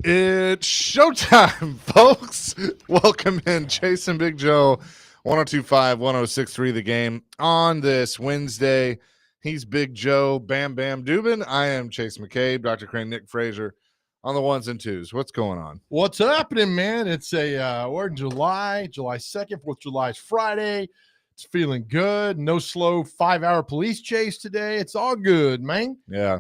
It's showtime, folks. Welcome in Chase and Big Joe, 1025, 1063 The Game on this Wednesday. He's Big Joe, Bam Bam Dubin. I am Chase McCabe, Dr. Crane, Nick Frazier on the ones and twos. What's going on? What's happening, man? It's we're in July 2nd, 4th of July is Friday. It's feeling good. No slow 5-hour police chase today. It's all good, man. Yeah.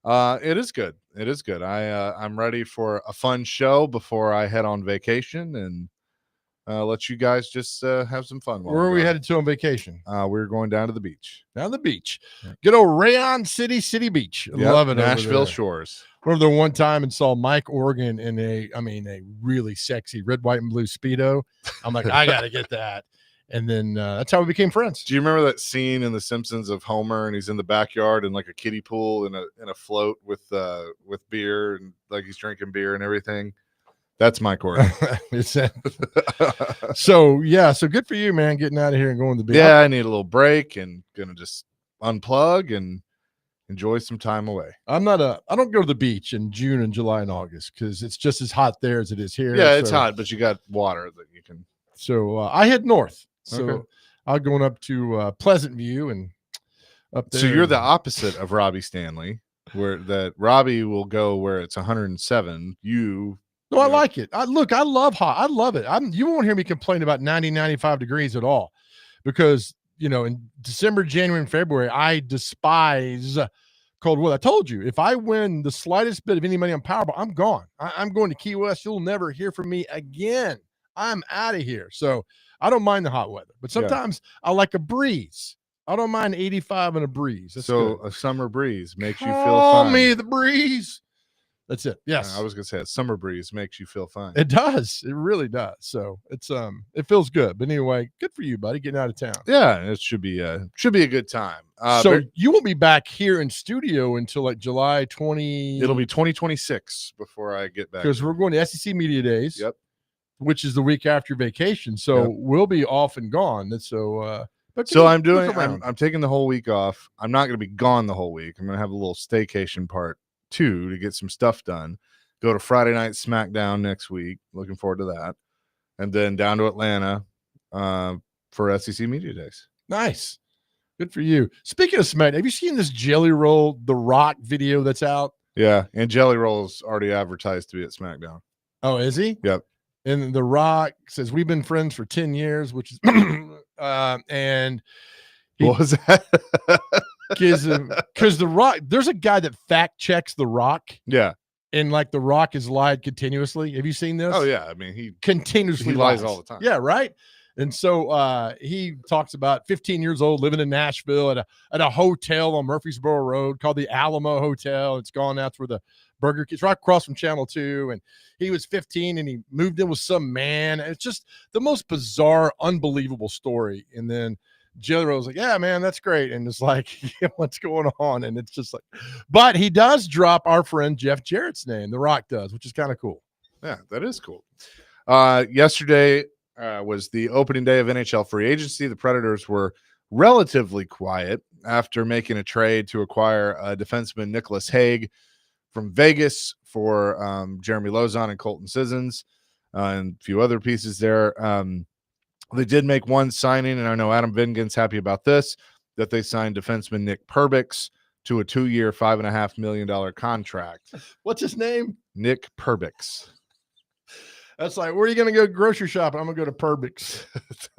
It is good. It is good. I'm ready for a fun show before I head on vacation and let you guys just have some fun. Where are we headed to on vacation? We're going down to the beach. Down the beach. Good old Rayon City Beach. Yep, Love it. Nashville Shores. Went over there one time and saw Mike Organ in a really sexy red, white, and blue Speedo. I'm like, I got to get that. And then that's how we became friends. Do you remember that scene in The Simpsons of Homer and he's in the backyard in like a kiddie pool in a float with beer and like he's drinking beer and everything? That's Mike Organ. So good for you, man, getting out of here and going to the beach. Yeah, I need a little break and gonna just unplug and enjoy some time away. I don't go to the beach in June and July and August because it's just as hot there as it is here. Yeah, it's hot, but you got water that you can. So I head north. So okay. I'm going up to Pleasant View and up there. So you're the opposite of Robbie Stanley, where that Robbie will go where it's 107. No, I like it. I love hot. I love it. You won't hear me complain about 90, 95 degrees at all because, in December, January, and February, I despise cold weather. I told you, if I win the slightest bit of any money on Powerball, I'm gone. I'm going to Key West. You'll never hear from me again. I'm out of here. So I don't mind the hot weather, but sometimes I like a breeze. I don't mind 85 and a breeze. That's so good. A summer breeze makes you feel Call fine. me the breeze. That's it. Yes. I was gonna say a summer breeze makes you feel fine. It does. It really does. So it's it feels good. But anyway, good for you, buddy, getting out of town. Yeah, it should be a good time. So you won't be back here in studio until like July 20. It'll be 2026 before I get back. Because we're going to SEC Media Days. Yep. Which is the week after vacation. So we'll be off and gone. And so I'm taking the whole week off. I'm not gonna be gone the whole week. I'm gonna have a little staycation part 2 to get some stuff done. Go to Friday Night SmackDown next week. Looking forward to that. And then down to Atlanta for SEC Media Days. Nice. Good for you. Speaking of SmackDown, have you seen this Jelly Roll The Rock video that's out? Yeah, and Jelly Roll's already advertised to be at SmackDown. Oh, is he? Yep. And The Rock says, we've been friends for 10 years, which is and what was that? Because The Rock, there's a guy that fact checks The Rock. Yeah. And like The Rock is lied continuously. Have you seen this? Oh, yeah. I mean, he continuously lies all the time. Yeah, right. And so he talks about 15 years old, living in Nashville at a hotel on Murfreesboro Road called the Alamo Hotel. It's gone out where the Burger King, it's right across from Channel 2. And he was 15 and he moved in with some man. It's just the most bizarre, unbelievable story. And then Jelly Roll's like, yeah, man, that's great. And it's like, yeah, what's going on? And it's just like, but he does drop our friend Jeff Jarrett's name. The Rock does, which is kind of cool. Yeah, that is cool. Yesterday was the opening day of NHL free agency. The Predators were relatively quiet after making a trade to acquire defenseman Nicholas Hague from Vegas for Jeremy Lauzon and Colton Sissons and a few other pieces there. They did make one signing, and I know Adam Vingan's happy about this, that they signed defenseman Nick Perbix to a 2-year, $5.5 million contract. What's his name? Nick Perbix. That's like, where are you going to go grocery shopping? I'm going to go to Perbix.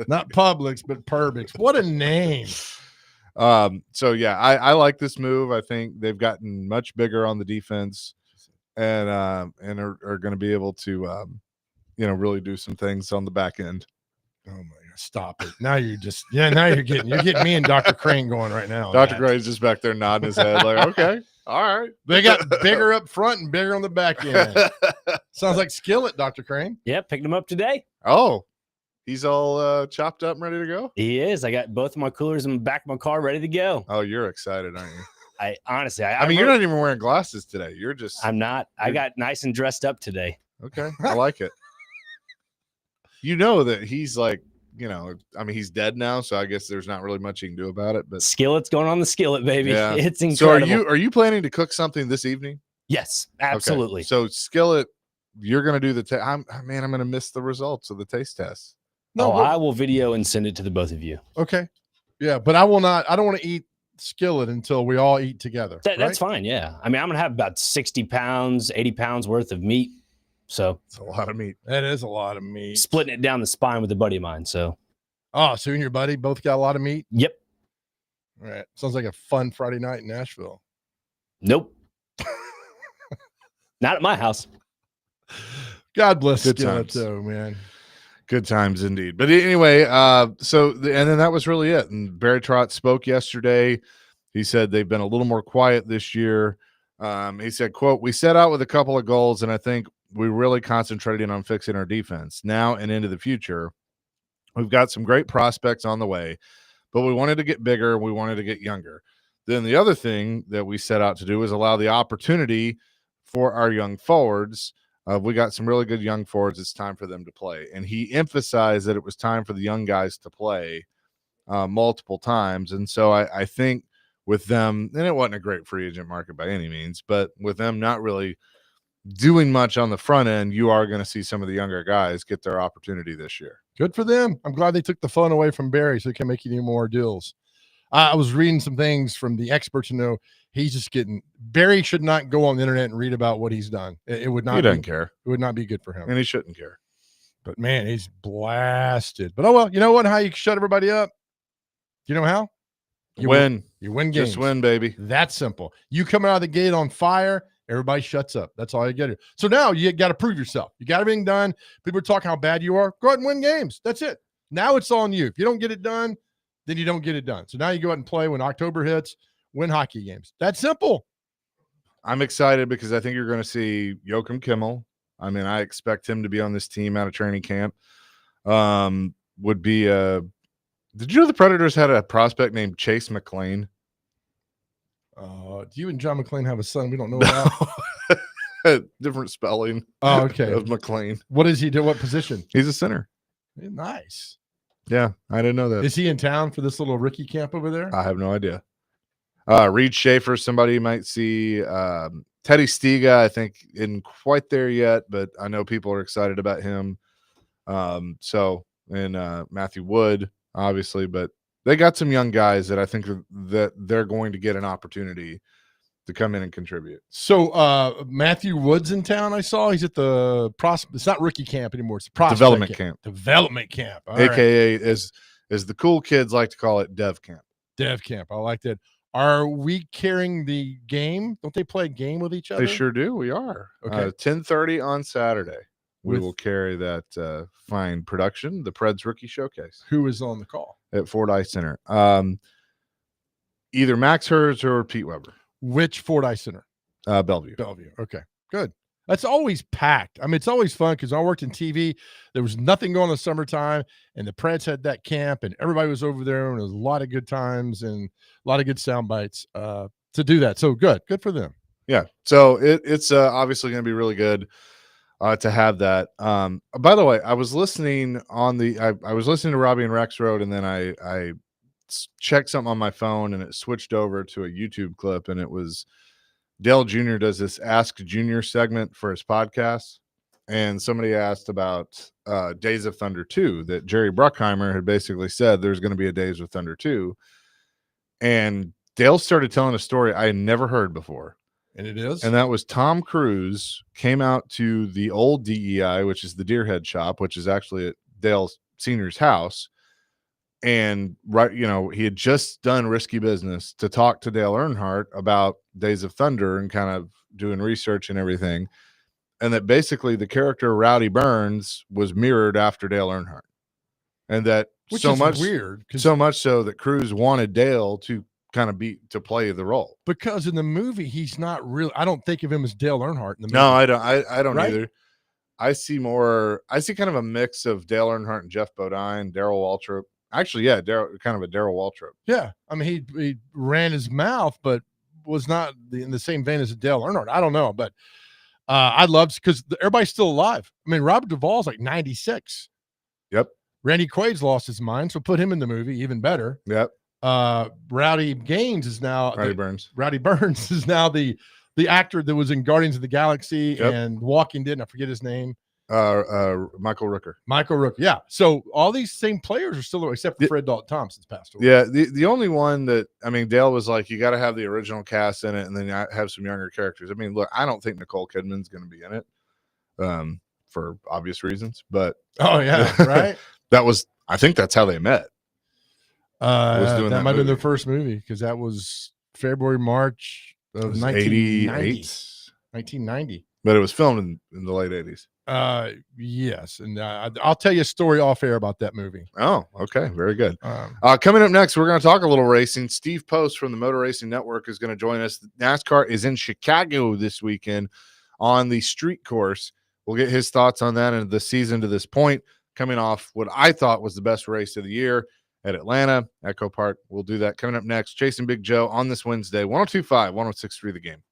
Not Publix, but Perbix. What a name. So, yeah, I like this move. I think they've gotten much bigger on the defense and are going to be able to, really do some things on the back end. Oh my God! Stop it! Now you're getting me and Dr. Crane going right now. Dr. Crane's just back there nodding his head like, okay, all right. They got bigger up front and bigger on the back end. Sounds like Skillet, Dr. Crane. Yeah, picked him up today. Oh, he's all chopped up and ready to go. He is. I got both of my coolers in the back of my car ready to go. Oh, you're excited, aren't you? I honestly, you're not even wearing glasses today. You're just. I'm not. I got nice and dressed up today. Okay, I like it. You know that he's like, he's dead now, so I guess there's not really much you can do about it. But skillet's going on the skillet, baby. Yeah. It's incredible. So are you planning to cook something this evening? Yes, Okay. absolutely. So Skillet, you're going to do the I'm going to miss the results of the taste test. No, I will video and send it to the both of you. okay. Yeah, but I will not. I don't want to eat Skillet until we all eat together. That's fine. Yeah. I mean, I'm going to have about 60 pounds, 80 pounds worth of meat. So It's a lot of meat. That is a lot of meat. splitting it down the spine with a buddy of mine. So, So you and your buddy both got a lot of meat? yep. All right. Sounds like a fun Friday night in Nashville. Nope. Not at my house. God bless Good Skillet, times. though, man. Good times indeed. But anyway, and then that was really it. And Barry Trotz spoke yesterday. He said they've been a little more quiet this year. He said, quote, "We set out with a couple of goals, and I think we really concentrated on fixing our defense. Now and into the future, we've got some great prospects on the way, but we wanted to get bigger. We wanted to get younger. Then the other thing that we set out to do is allow the opportunity for our young forwards. We got some really good young forwards. It's time for them to play." And he emphasized that it was time for the young guys to play multiple times. And so I think with them, and it wasn't a great free agent market by any means, but with them not really doing much on the front end, you are going to see some of the younger guys get their opportunity this year. Good for them. I'm glad they took the phone away from Barry so he can make any more deals. I was reading some things from the experts to know he's just getting – Barry should not go on the internet and read about what he's done. It would not He doesn't care. It would not be good for him. And he shouldn't care. But, man, he's blasted. But, oh, well, you know what? How you shut everybody up? You know how? You win games. Just win, baby. That's simple. You come out of the gate on fire, everybody shuts up. That's all you get here. So now you got to prove yourself. You got everything done. People are talking how bad you are. Go ahead and win games. That's it. Now it's on you. If you don't get it done, then you don't get it done. So now you go out and play when October hits, win hockey games. That's simple. I'm excited because I think you're going to see Joachim Kimmel. I mean, I expect him to be on this team out of training camp. Would be a – did you know the Predators had a prospect named Chase McClain? Do you and John McClain have a son we don't know about? Different spelling. Oh, okay. Of McClain. What does he do? What position? He's a center. Nice. Yeah, I didn't know that. Is he in town for this little rookie camp over there? I have no idea. Reed Schaefer, somebody you might see. Teddy Stiga, I think, isn't quite there yet, but I know people are excited about him. Matthew Wood, obviously, but they got some young guys that I think that they're going to get an opportunity to come in and contribute. So Matthew Wood's in town. I saw he's at the it's not rookie camp anymore. It's prospect development camp. Development camp. All AKA right. as the cool kids like to call it, dev camp. Dev camp. I like that. Are we carrying the game? Don't they play a game with each other? They sure do. We are. Okay. 10:30 on Saturday. We will carry that fine production, the Preds Rookie Showcase. Who is on the call? At Ford Ice Center. Either Max Hers or Pete Weber. Which Ford Ice Center? Bellevue. Bellevue. Okay, good. That's always packed. I mean, it's always fun because I worked in TV. There was nothing going in the summertime, and the Preds had that camp, and everybody was over there, and it was a lot of good times and a lot of good sound bites to do that. So good for them. Yeah. So it's obviously going to be really good to have that. By the way, I was listening I was listening to Robbie and Rex Road, and then I checked something on my phone, and it switched over to a YouTube clip, and it was Dale Jr. does this Ask Junior segment for his podcast, and somebody asked about Days of Thunder 2, that Jerry Bruckheimer had basically said there's going to be a Days of Thunder 2, and Dale started telling a story I had never heard before. And it is? And that was Tom Cruise came out to the old DEI, which is the Deerhead shop, which is actually at Dale Sr.'s house. And he had just done Risky Business to talk to Dale Earnhardt about Days of Thunder and kind of doing research and everything. And that basically the character Rowdy Burns was mirrored after Dale Earnhardt. And that Which so is much weird. So much so that Cruise wanted Dale to kind of to play the role. Because in the movie, he's not really, I don't think of him as Dale Earnhart in the movie. No, I don't. I don't Right? either. I see kind of a mix of Dale Earnhardt and Jeff Bodine, Darryl Waltrip. Actually, yeah, kind of a Darryl Waltrip. Yeah. I mean, he ran his mouth, but was not in the same vein as Dale Earnhardt. I don't know, but I love because everybody's still alive. I mean, Robert Duvall's like 96. Yep. Randy Quaid's lost his mind, so put him in the movie, even better. Yep. Rowdy Gaines is now Rowdy Burns. Rowdy Burns is now the the actor that was in Guardians of the Galaxy Yep. and Walking Dead. And I forget his name. Michael Rooker. Michael Rook. Yeah. So all these same players are still, except for Yeah. Fred Dalton Thompson's passed away. Yeah, the only one that, I mean, Dale was like, you got to have the original cast in it, and then have some younger characters. I mean, look, I don't think Nicole Kidman's going to be in it, for obvious reasons. But Oh yeah, right. I think that's how they met. doing That that might have been their movie. first movie because that was February, March It of was 1990. 88, 1990. but it was filmed in the late 80s. Yes, and I'll tell you a story off air about that movie. Oh, okay, very good. Um, Coming up next, we're going to talk a little racing. Steve Post from the Motor Racing Network is going to join us. NASCAR is in Chicago this weekend on the street course. We'll get his thoughts on that and the season to this point, coming off what I thought was the best race of the year at Atlanta, Echo Park. We'll do that coming up next. Chasing Big Joe on this Wednesday, 102.5, 106.3 The Game.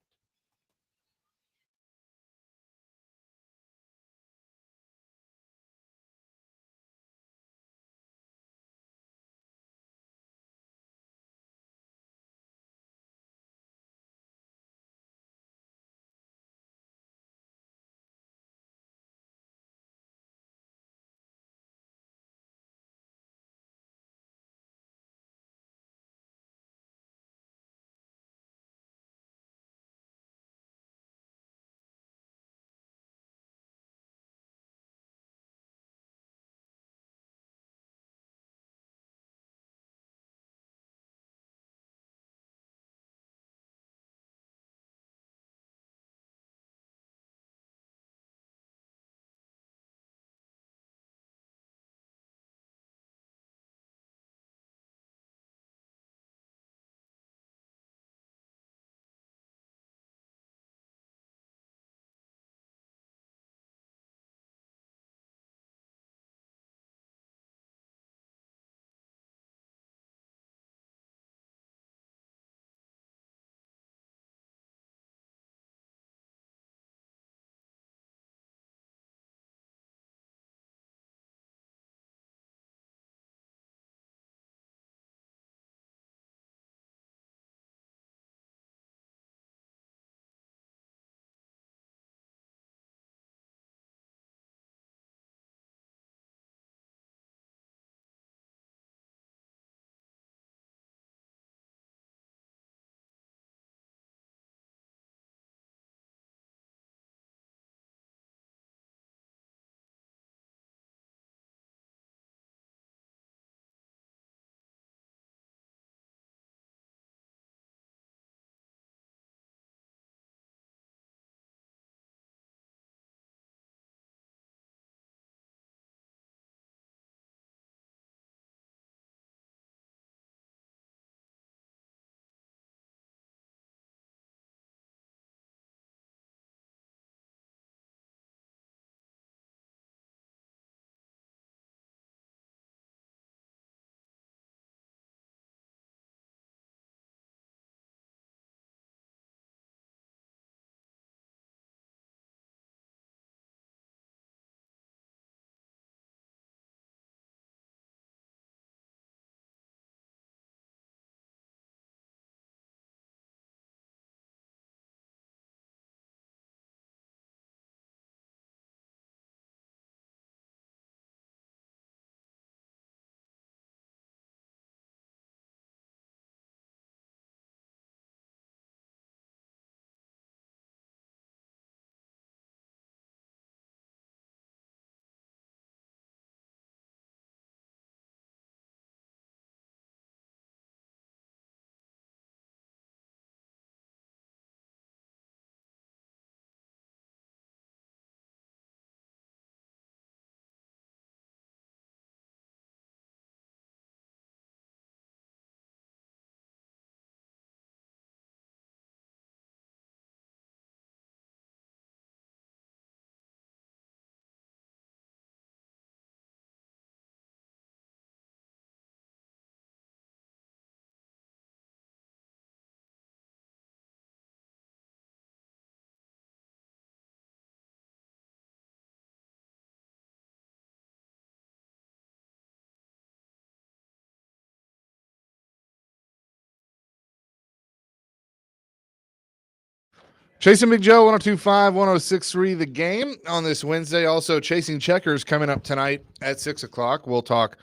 Chasing Big Joe, 102.5, 106.3 The Game on this Wednesday. Also, Chasing Checkers coming up tonight at 6 o'clock. We'll talk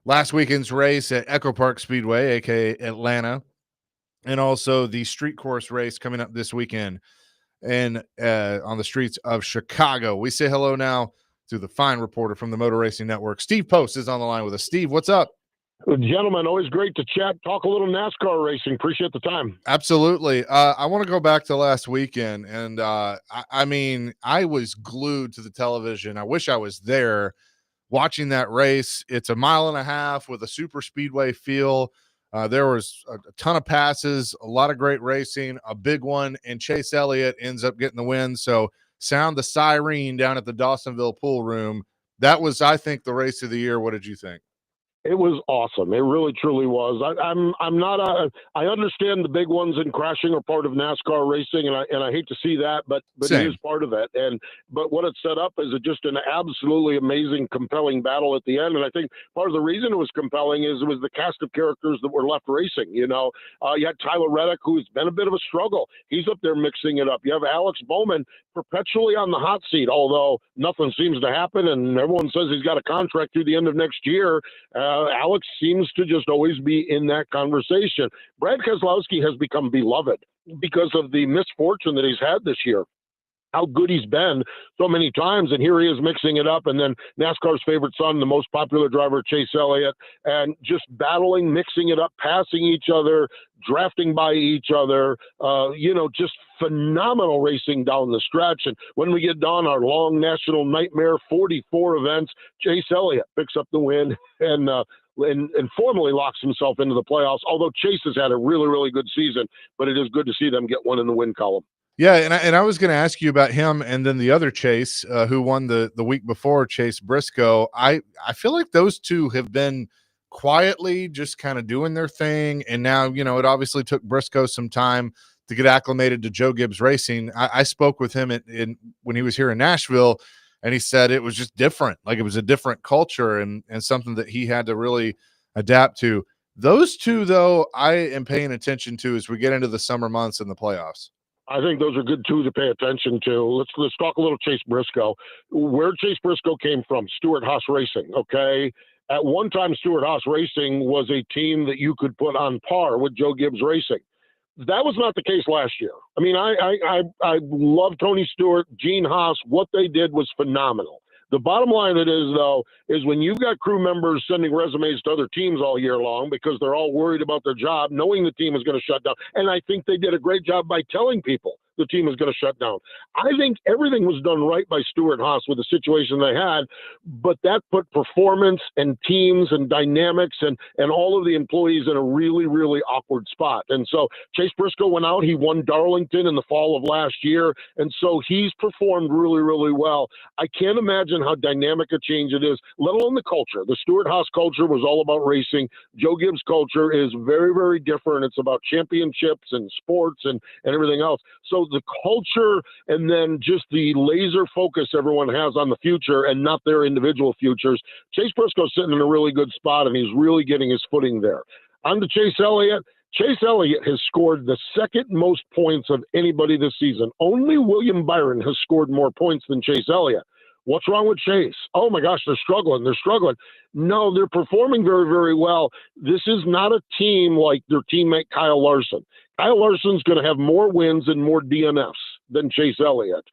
last weekend's race at Echo Park Speedway, a.k.a. Atlanta, and also the street course race coming up this weekend and on the streets of Chicago. We say hello now to the fine reporter from the Motor Racing Network. Steve Post is on the line with us. Steve, what's up? Gentlemen, always great to chat, talk a little NASCAR racing. Appreciate the time. Absolutely. I want to go back to last weekend, and I mean, I was glued to the television. I wish I was there watching that race. It's a mile and a half with a super speedway feel. There was a ton of passes, a lot of great racing, a big one, and Chase Elliott ends up getting the win. So sound the siren down at the Dawsonville pool room. That was, I think, the race of the year. What did you think? It was awesome. It really, truly was. I understand the big ones and crashing are part of NASCAR racing, and I hate to see that, but it is part of it. But what it set up is just an absolutely amazing, compelling battle at the end. And I think part of the reason it was compelling is it was the cast of characters that were left racing. You had Tyler Reddick, who's been a bit of a struggle. He's up there mixing it up. You have Alex Bowman perpetually on the hot seat, although nothing seems to happen, and everyone says he's got a contract through the end of next year. Alex seems to just always be in that conversation. Brad Keselowski has become beloved because of the misfortune that he's had this year, how good he's been so many times, and here he is mixing it up, and then NASCAR's favorite son, the most popular driver, Chase Elliott, and just battling, mixing it up, passing each other, drafting by each other, just phenomenal racing down the stretch. And when we get done our long national nightmare, 44 events, Chase Elliott picks up the win and formally locks himself into the playoffs, although Chase has had a really, really good season, but it is good to see them get one in the win column. Yeah, and I was going to ask you about him and then the other Chase who won the week before, Chase Briscoe. I feel like those two have been quietly just kind of doing their thing, and now, it obviously took Briscoe some time to get acclimated to Joe Gibbs Racing. I spoke with him when he was here in Nashville, and he said it was just different. Like, it was a different culture and something that he had to really adapt to. Those two, though, I am paying attention to as we get into the summer months and the playoffs. I think those are good two to pay attention to. Let's talk a little Chase Briscoe. Where Chase Briscoe came from, Stewart-Haas Racing, okay? At one time, Stewart-Haas Racing was a team that you could put on par with Joe Gibbs Racing. That was not the case last year. I mean, I love Tony Stewart, Gene Haas. What they did was phenomenal. The bottom line of it is, though, is when you've got crew members sending resumes to other teams all year long because they're all worried about their job, knowing the team is going to shut down. And I think they did a great job by telling people the team is going to shut down. I think everything was done right by Stewart-Haas with the situation they had, but that put performance and teams and dynamics and all of the employees in a really, really awkward spot. And so Chase Briscoe went out. He won Darlington in the fall of last year, and so he's performed really, really well. I can't imagine how dynamic a change it is, let alone the culture. The Stewart-Haas culture was all about racing. Joe Gibbs' culture is very, very different. It's about championships and sports and everything else. So the culture and then just the laser focus everyone has on the future and not their individual futures. Chase Briscoe's sitting in a really good spot, and he's really getting his footing there. On to Chase Elliott. Chase Elliott has scored the second most points of anybody this season. Only William Byron has scored more points than Chase Elliott. What's wrong with Chase? Oh, my gosh, they're struggling. They're struggling. No, they're performing very, very well. This is not a team like their teammate Kyle Larson. Kyle Larson's going to have more wins and more DNFs than Chase Elliott.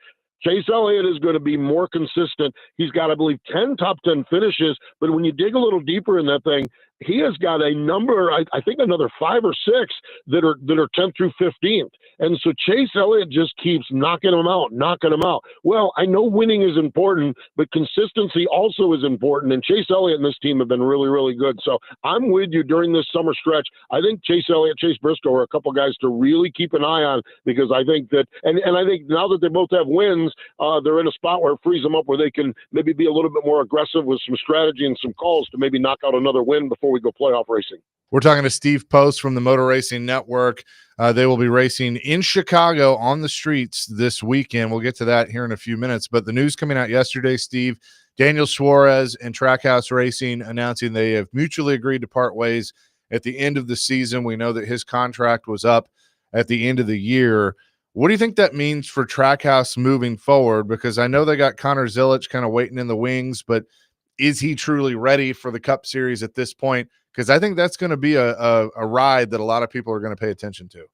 Chase Elliott is going to be more consistent. He's got, I believe, 10 top 10 finishes, but when you dig a little deeper in that thing, he has got a number, I think another 5 or 6 that are 10th through 15th. And so Chase Elliott just keeps knocking them out. Well, I know winning is important, but consistency also is important. And Chase Elliott and this team have been really, really good. So I'm with you during this summer stretch. I think Chase Elliott, Chase Briscoe are a couple guys to really keep an eye on, because I think that, and I think now that they both have wins, they're in a spot where it frees them up where they can maybe be a little bit more aggressive with some strategy and some calls to maybe knock out another win before we go playoff racing. We're talking to Steve Post from the Motor Racing Network. They will be racing in Chicago on the streets this weekend. We'll get to that here in a few minutes. But the news coming out yesterday, Steve, Daniel Suarez and Trackhouse Racing announcing they have mutually agreed to part ways at the end of the season. We know that his contract was up at the end of the year. What do you think that means for Trackhouse moving forward? Because I know they got Connor Zilic kind of waiting in the wings, but is he truly ready for the Cup Series at this point? Because I think that's going to be a ride that a lot of people are going to pay attention to.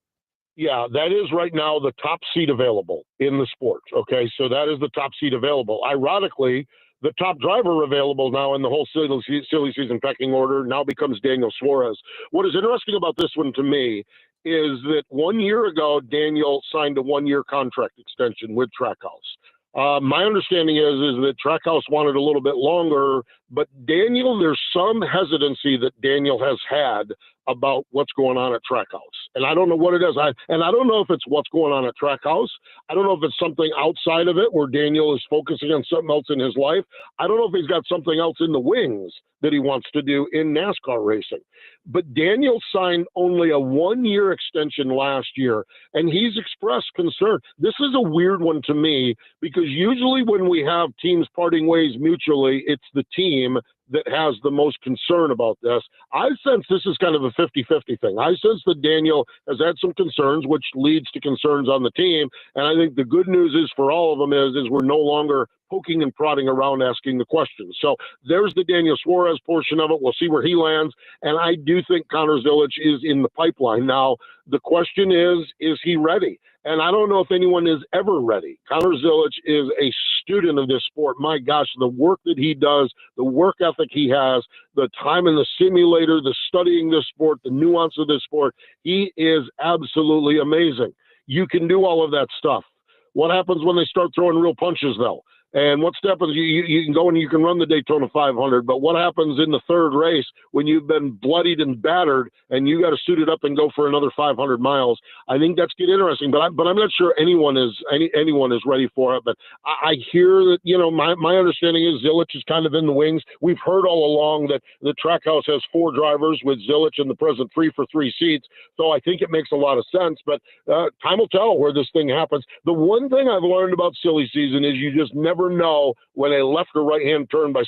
Yeah, that is right now the top seat available in the sport. Okay, so that is the top seat available. Ironically, the top driver available now in the whole silly season pecking order now becomes Daniel Suarez. What is interesting about this one to me is that 1 year ago, Daniel signed a 1 year contract extension with Trackhouse. My understanding is that Trackhouse wanted a little bit longer, but Daniel, there's some hesitancy that Daniel has had about what's going on at Trackhouse. And I don't know what it is. I don't know if it's what's going on at Trackhouse. I don't know if it's something outside of it where Daniel is focusing on something else in his life. I don't know if he's got something else in the wings that he wants to do in NASCAR racing. But Daniel signed only a 1 year extension last year, and he's expressed concern. This is a weird one to me because usually when we have teams parting ways mutually, it's the team that has the most concern about this. I sense this is kind of a 50-50 thing. I sense that Daniel has had some concerns, which leads to concerns on the team. And I think the good news is for all of them is we're no longer poking and prodding around asking the questions. So there's the Daniel Suarez portion of it. We'll see where he lands. And I do think Connor Zilic is in the pipeline. Now, the question is he ready? And I don't know if anyone is ever ready. Connor Zilic is a student of this sport. My gosh, the work that he does, the work ethic he has, the time in the simulator, the studying this sport, the nuance of this sport, he is absolutely amazing. You can do all of that stuff. What happens when they start throwing real punches, though? And what happens, you can go and you can run the Daytona 500, but what happens in the third race when you've been bloodied and battered and you got to suit it up and go for another 500 miles? I think that's get interesting, but I'm not sure anyone is ready for it. But I hear that, my understanding is Zilic is kind of in the wings. We've heard all along that the Trackhouse has 4 drivers with Zilic in the present 3 for 3 seats. So I think it makes a lot of sense, but time will tell where this thing happens. The one thing I've learned about silly season is you just never know when a left or right hand turn by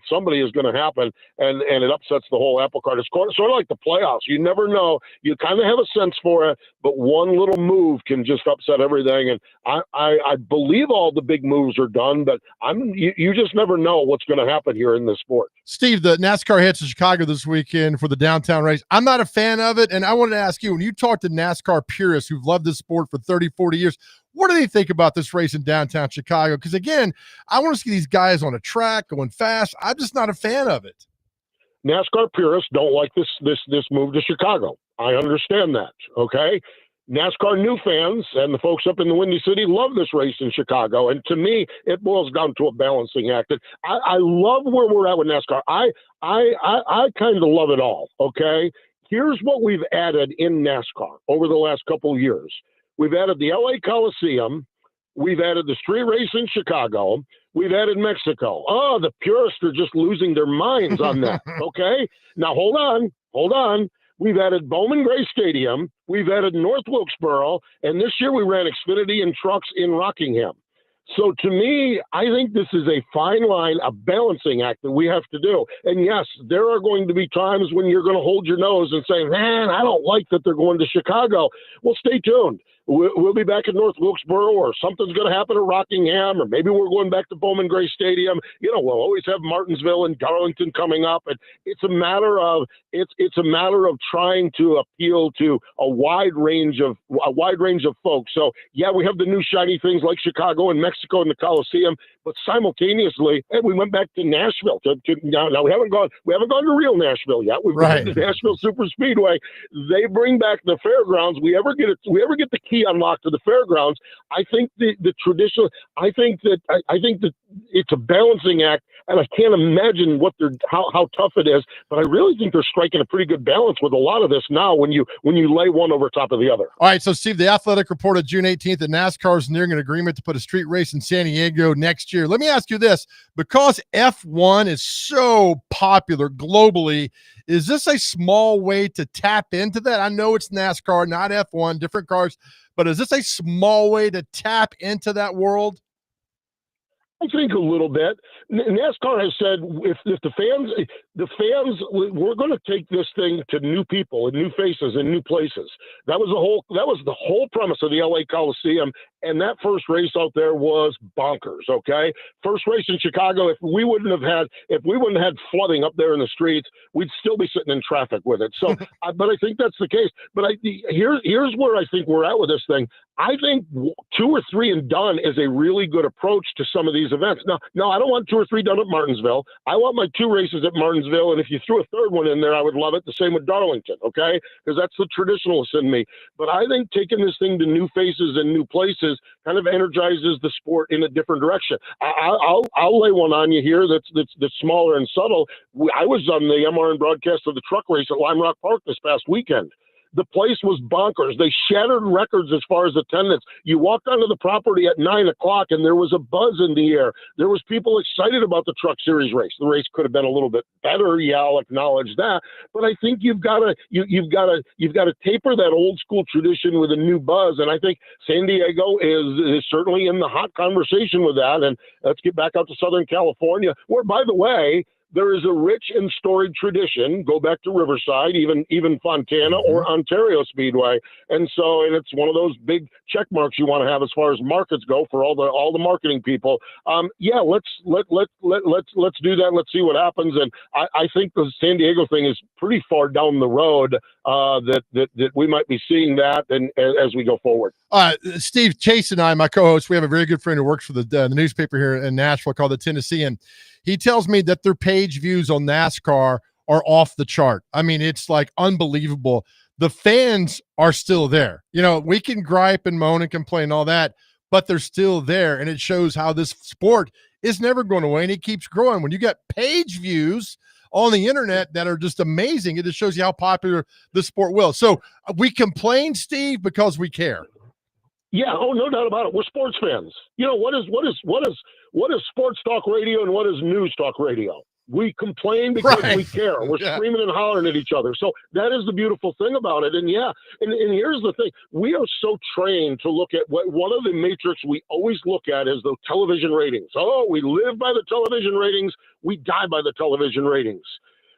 somebody is going to happen, and it upsets the whole apple cart. It's sort of like the playoffs. You never know. You kind of have a sense for it, but one little move can just upset everything. And I believe all the big moves are done, but you just never know what's going to happen here in this sport. Steve, the NASCAR hits to Chicago this weekend for the downtown race. I'm not a fan of it, and I wanted to ask you, when you talk to NASCAR purists who've loved this sport for 30, 40 years, what do they think about this race in downtown Chicago? Because, again, I want to see these guys on a track going fast. I'm just not a fan of it. NASCAR purists don't like this move to Chicago. I understand that, okay? NASCAR new fans and the folks up in the Windy City love this race in Chicago. And to me, it boils down to a balancing act. I love where we're at with NASCAR. I kind of love it all, okay? Here's what we've added in NASCAR over the last couple of years. We've added the LA Coliseum. We've added the street race in Chicago. We've added Mexico. Oh, the purists are just losing their minds on that. Okay. Now hold on. We've added Bowman Gray Stadium. We've added North Wilkesboro. And this year we ran Xfinity and trucks in Rockingham. So to me, I think this is a fine line, a balancing act that we have to do. And yes, there are going to be times when you're going to hold your nose and say, man, I don't like that they're going to Chicago. Well, stay tuned. We'll be back in North Wilkesboro, or something's going to happen at Rockingham, or maybe we're going back to Bowman Gray Stadium. We'll always have Martinsville and Darlington coming up, and it's a matter of trying to appeal to a wide range of folks. So yeah, we have the new shiny things like Chicago and Mexico and the Coliseum, but simultaneously, we went back to Nashville. Now we haven't gone to real Nashville yet. We've gone to Nashville Super Speedway. They bring back the fairgrounds. We ever get the key unlocked to the fairgrounds. I think the traditional. I think that it's a balancing act, and I can't imagine how tough it is. But I really think they're striking a pretty good balance with a lot of this now. When you lay one over top of the other. All right, so Steve, the Athletic reported June 18th that NASCAR is nearing an agreement to put a street race in San Diego next year. Let me ask you this: because F1 is so popular globally, is this a small way to tap into that? I know it's NASCAR, not F1, different cars, but is this a small way to tap into that world? I think a little bit. NASCAR has said if the fans, we're going to take this thing to new people and new faces and new places. That was the whole premise of the LA Coliseum. And that first race out there was bonkers. Okay, first race in Chicago. If we wouldn't have had flooding up there in the streets, we'd still be sitting in traffic with it. So, but I think that's the case. But here's where I think we're at with this thing. I think 2 or 3 and done is a really good approach to some of these events. No, I don't want 2 or 3 done at Martinsville. I want my 2 races at Martinsville, and if you threw a third one in there, I would love it. The same with Darlington, okay? Because that's the traditionalist in me. But I think taking this thing to new faces and new places kind of energizes the sport in a different direction. I'll lay one on you here that's smaller and subtle. I was on the MRN broadcast of the truck race at Lime Rock Park this past weekend. The place was bonkers. They shattered records as far as attendance. You walked onto the property at 9 o'clock and there was a buzz in the air. There was people excited about the Truck Series race. The race could have been a little bit better. Yeah, I'll acknowledge that. But I think you've got to taper that old school tradition with a new buzz. And I think San Diego is certainly in the hot conversation with that. And let's get back out to Southern California, where, by the way, there is a rich and storied tradition. Go back to Riverside, even Fontana or Ontario Speedway, and it's one of those big check marks you want to have as far as markets go for all the marketing people. Let's do that. Let's see what happens. And I think the San Diego thing is pretty far down the road that we might be seeing that, and as we go forward. Steve, Chase and I, my co-host, we have a very good friend who works for the newspaper here in Nashville called the Tennessean. He tells me that their page views on NASCAR are off the chart. I mean, it's like unbelievable. The fans are still there. You know, we can gripe and moan and complain and all that, but they're still there. And it shows how this sport is never going away, and it keeps growing. When you get page views on the internet that are just amazing, it just shows you how popular the sport will. So we complain, Steve, because we care. Yeah, no doubt about it. We're sports fans. You know, what is sports talk radio and what is news talk radio? We complain because we care. We're screaming and hollering at each other. So that is the beautiful thing about it. And and here's the thing. We are so trained to look at one of the metrics we always look at is the television ratings. Oh, we live by the television ratings. We die by the television ratings.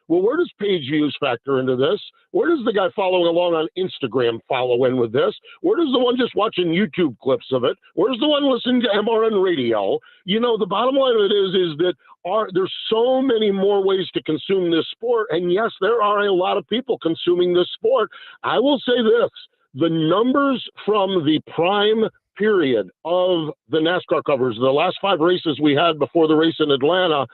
Well, where does page views factor into this? Where does the guy following along on Instagram follow in with this? Where does the one just watching YouTube clips of it? Where's the one listening to MRN radio? You know, the bottom line of it is that there's so many more ways to consume this sport. And yes, there are a lot of people consuming this sport. I will say this, the numbers from the prime period of the NASCAR covers, the last 5 races we had before the race in Atlanta,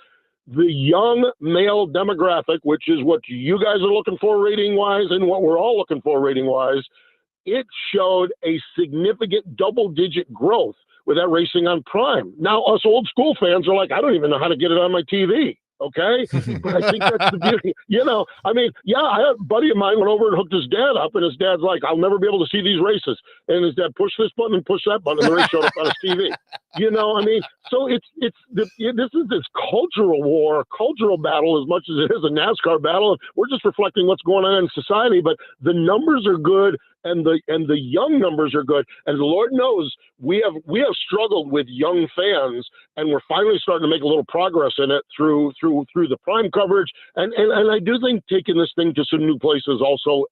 the young male demographic, which is what you guys are looking for rating-wise and what we're all looking for rating-wise, it showed a significant double-digit growth with that racing on Prime. Now, us old-school fans are like, I don't even know how to get it on my TV. Okay, but I think that's the beauty. You know, I mean, I had a buddy of mine went over and hooked his dad up, and his dad's like, "I'll never be able to see these races." And his dad pushed this button and pushed that button, and the race showed up on his TV. You know, I mean, so this is this cultural war, cultural battle as much as it is a NASCAR battle. We're just reflecting what's going on in society, but the numbers are good. And the young numbers are good, and the Lord knows we have struggled with young fans, and we're finally starting to make a little progress in it through the Prime coverage, and I do think taking this thing to some new places also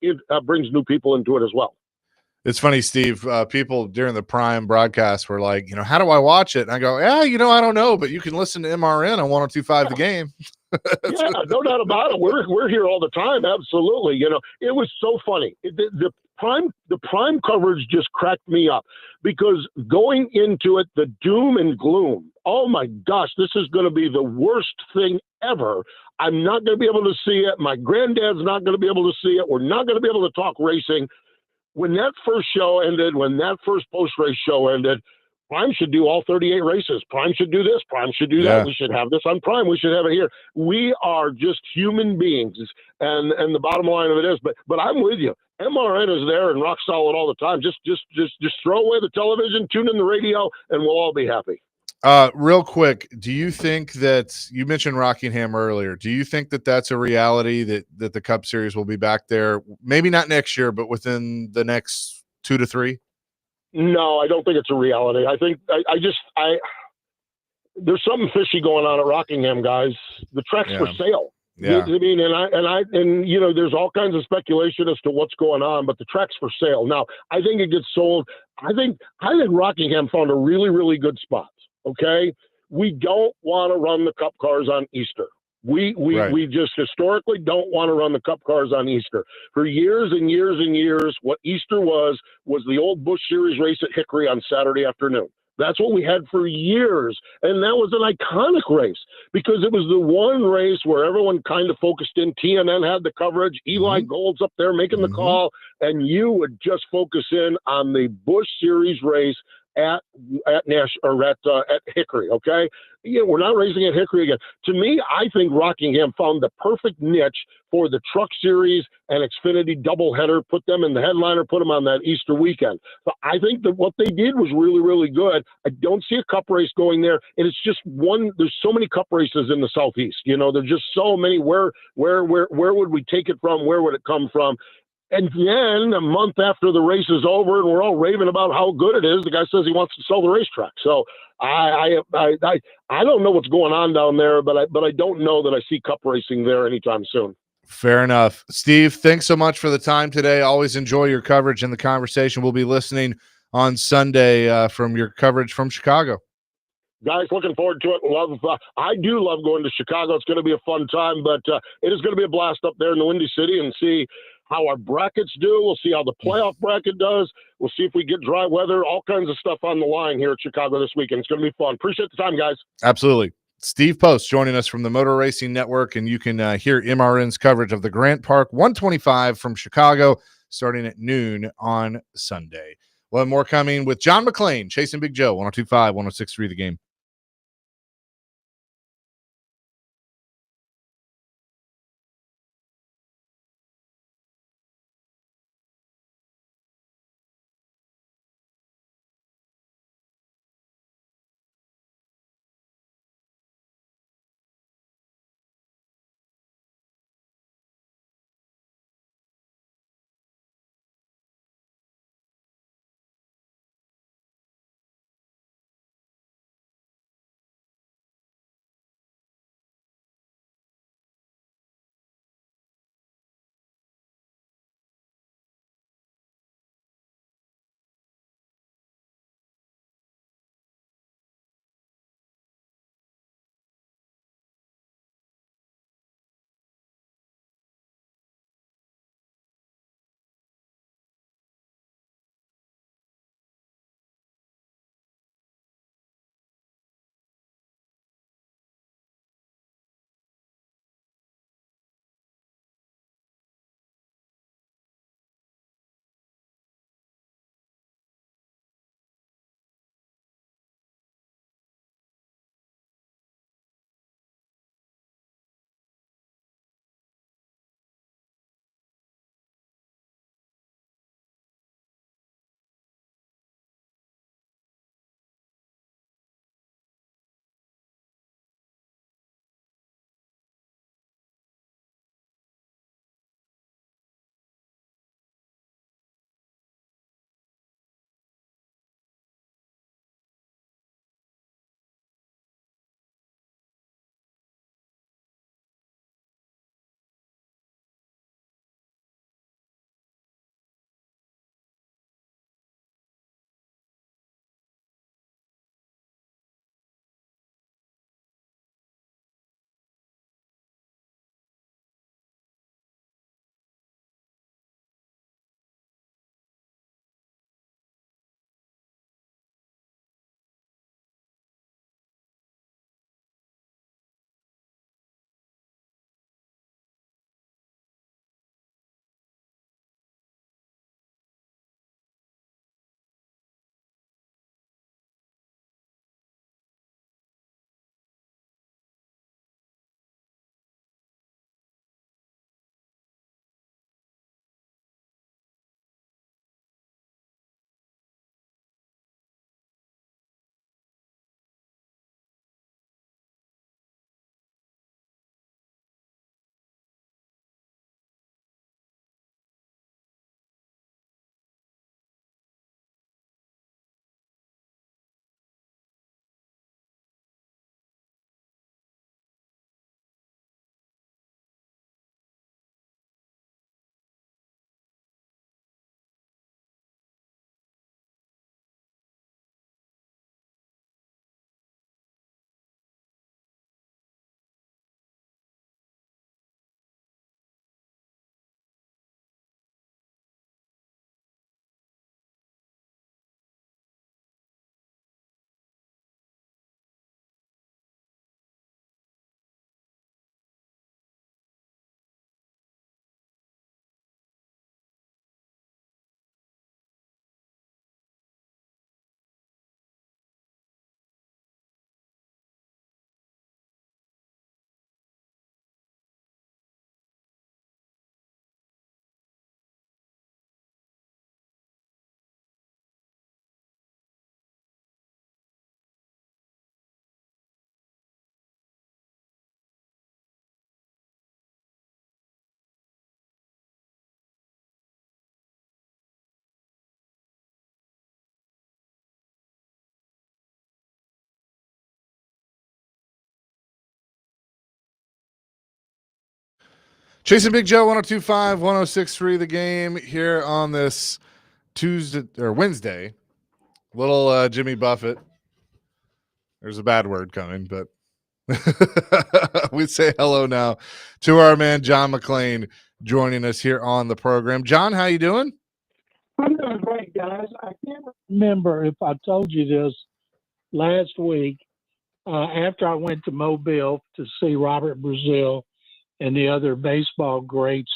brings new people into it as well. It's funny, Steve. People during the Prime broadcast were like, how do I watch it? And I go, I don't know, but you can listen to MRN on 102.5 The Game. Yeah, no doubt about it. We're here all the time. Absolutely. It was so funny. The Prime coverage just cracked me up because going into it, the doom and gloom. Oh my gosh, this is going to be the worst thing ever. I'm not going to be able to see it. My granddad's not going to be able to see it. We're not going to be able to talk racing. When that first show ended, when that first post-race show ended, Prime should do all 38 races. Prime should do this. Prime should do that. We should have this on Prime. We should have it here. We are just human beings, and the bottom line of it is. But I'm with you. MRN is there and rock solid all the time. Just throw away the television, tune in the radio, and we'll all be happy. Real quick, do you think that you mentioned Rockingham earlier? Do you think that that's a reality that the Cup Series will be back there? Maybe not next year, but within the next 2 to 3. No, I don't think it's a reality. I think there's something fishy going on at Rockingham, guys. The track's for sale. Yeah. I mean, and you know, there's all kinds of speculation as to what's going on, but the track's for sale. Now, I think it gets sold. I think Rockingham found a really, really good spot. Okay. We don't want to run the cup cars on Easter. We just historically don't want to run the cup cars on Easter. For years and years and years, what Easter was the old Busch Series race at Hickory on Saturday afternoon. That's what we had for years. And that was an iconic race because it was the one race where everyone kind of focused in. TNN had the coverage. Eli Gold's up there making the call. And you would just focus in on the Busch Series race at Hickory. Okay. Yeah, we're not racing at Hickory again. To me, I think Rockingham found the perfect niche for the Truck Series and Xfinity doubleheader. Put them in the headliner, put them on that Easter weekend. So I think that what they did was really, really good. I don't see a cup race going there. And it's just one, there's so many cup races in the Southeast. You know, there's just so many. Where would we take it from? Where would it come from? And then a month after the race is over and we're all raving about how good it is, the guy says he wants to sell the racetrack. So I don't know what's going on down there, but I don't know that I see cup racing there anytime soon. Fair enough. Steve, thanks so much for the time today. Always enjoy your coverage and the conversation. We'll be listening on Sunday from your coverage from Chicago. Guys, looking forward to it. I do love going to Chicago. It's going to be a fun time, but it is going to be a blast up there in the Windy City and see how our brackets do. We'll see how the playoff bracket does. We'll see if we get dry weather, all kinds of stuff on the line here at Chicago this weekend. It's going to be fun. Appreciate the time, guys. Absolutely. Steve Post joining us from the Motor Racing Network, and you can hear MRN's coverage of the Grant Park 125 from Chicago starting at noon on Sunday. We'll have more coming with John McClain, Chasing Big Joe, 102.5, 106.3 The Game. Chasing Big Joe, 102.5, 106.3 The Game here on this Tuesday or Wednesday. Little Jimmy Buffett. There's a bad word coming, but we say hello now to our man John McClain joining us here on the program. John, how you doing? I'm doing great, guys. I can't remember if I told you this last week after I went to Mobile to see Robert Brazil and the other baseball greats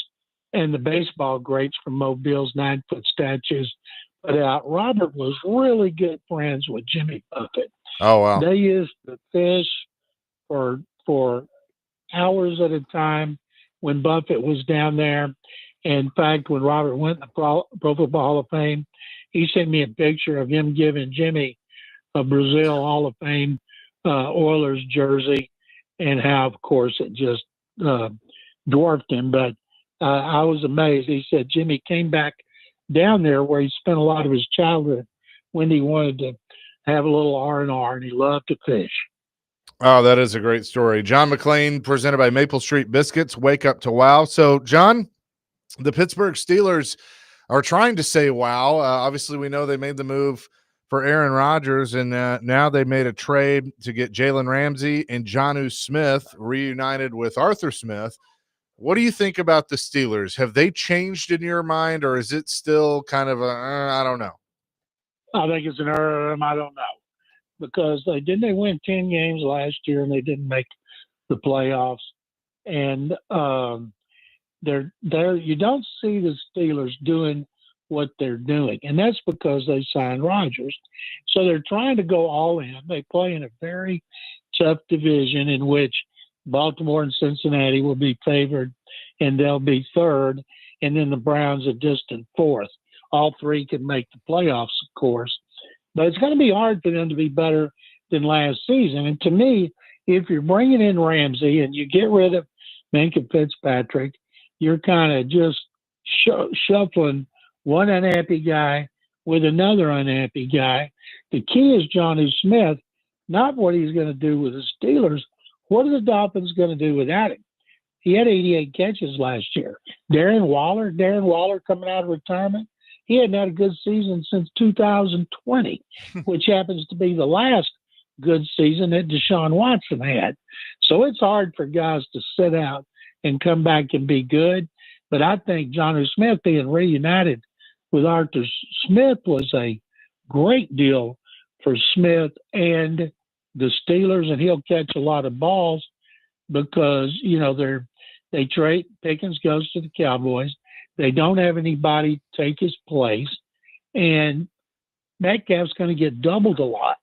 and the baseball greats from Mobile's 9-foot statues put out. Robert was really good friends with Jimmy Buffett. Oh, wow. They used to fish for hours at a time when Buffett was down there. In fact, when Robert went in the Pro Football Hall of Fame, he sent me a picture of him giving Jimmy a Brazil Hall of Fame Oilers jersey, and how, of course, it just dwarfed him. But I was amazed. He said Jimmy came back down there where he spent a lot of his childhood when he wanted to have a little R&R, and he loved to fish. Oh, that is a great story. John McClain, presented by Maple Street Biscuits. Wake up to wow. So, John, the Pittsburgh Steelers are trying to say wow. Obviously, we know they made the move for Aaron Rodgers, and now they made a trade to get Jalen Ramsey and Jonnu Smith reunited with Arthur Smith. What do you think about the Steelers? Have they changed in your mind, or is it still kind of a, I don't know? I think it's an I don't know. Because they win 10 games last year and they didn't make the playoffs. And you don't see the Steelers doing what they're doing. And that's because they signed Rodgers. So they're trying to go all in. They play in a very tough division in which Baltimore and Cincinnati will be favored, and they'll be third. And then the Browns a distant fourth. All three can make the playoffs, of course. But it's going to be hard for them to be better than last season. And to me, if you're bringing in Ramsey and you get rid of Minkah Fitzpatrick, you're kind of just shuffling one unhappy guy with another unhappy guy. The key is Jonnu Smith, not what he's going to do with the Steelers. What are the Dolphins going to do without him? He had 88 catches last year. Darren Waller coming out of retirement. He hadn't had a good season since 2020, which happens to be the last good season that Deshaun Watson had. So it's hard for guys to sit out and come back and be good. But I think Jonnu Smith being reunited with Arthur Smith was a great deal for Smith and the Steelers, and he'll catch a lot of balls because, you know, they trade. Pickens goes to the Cowboys. They don't have anybody take his place, and Metcalf's going to get doubled a lot.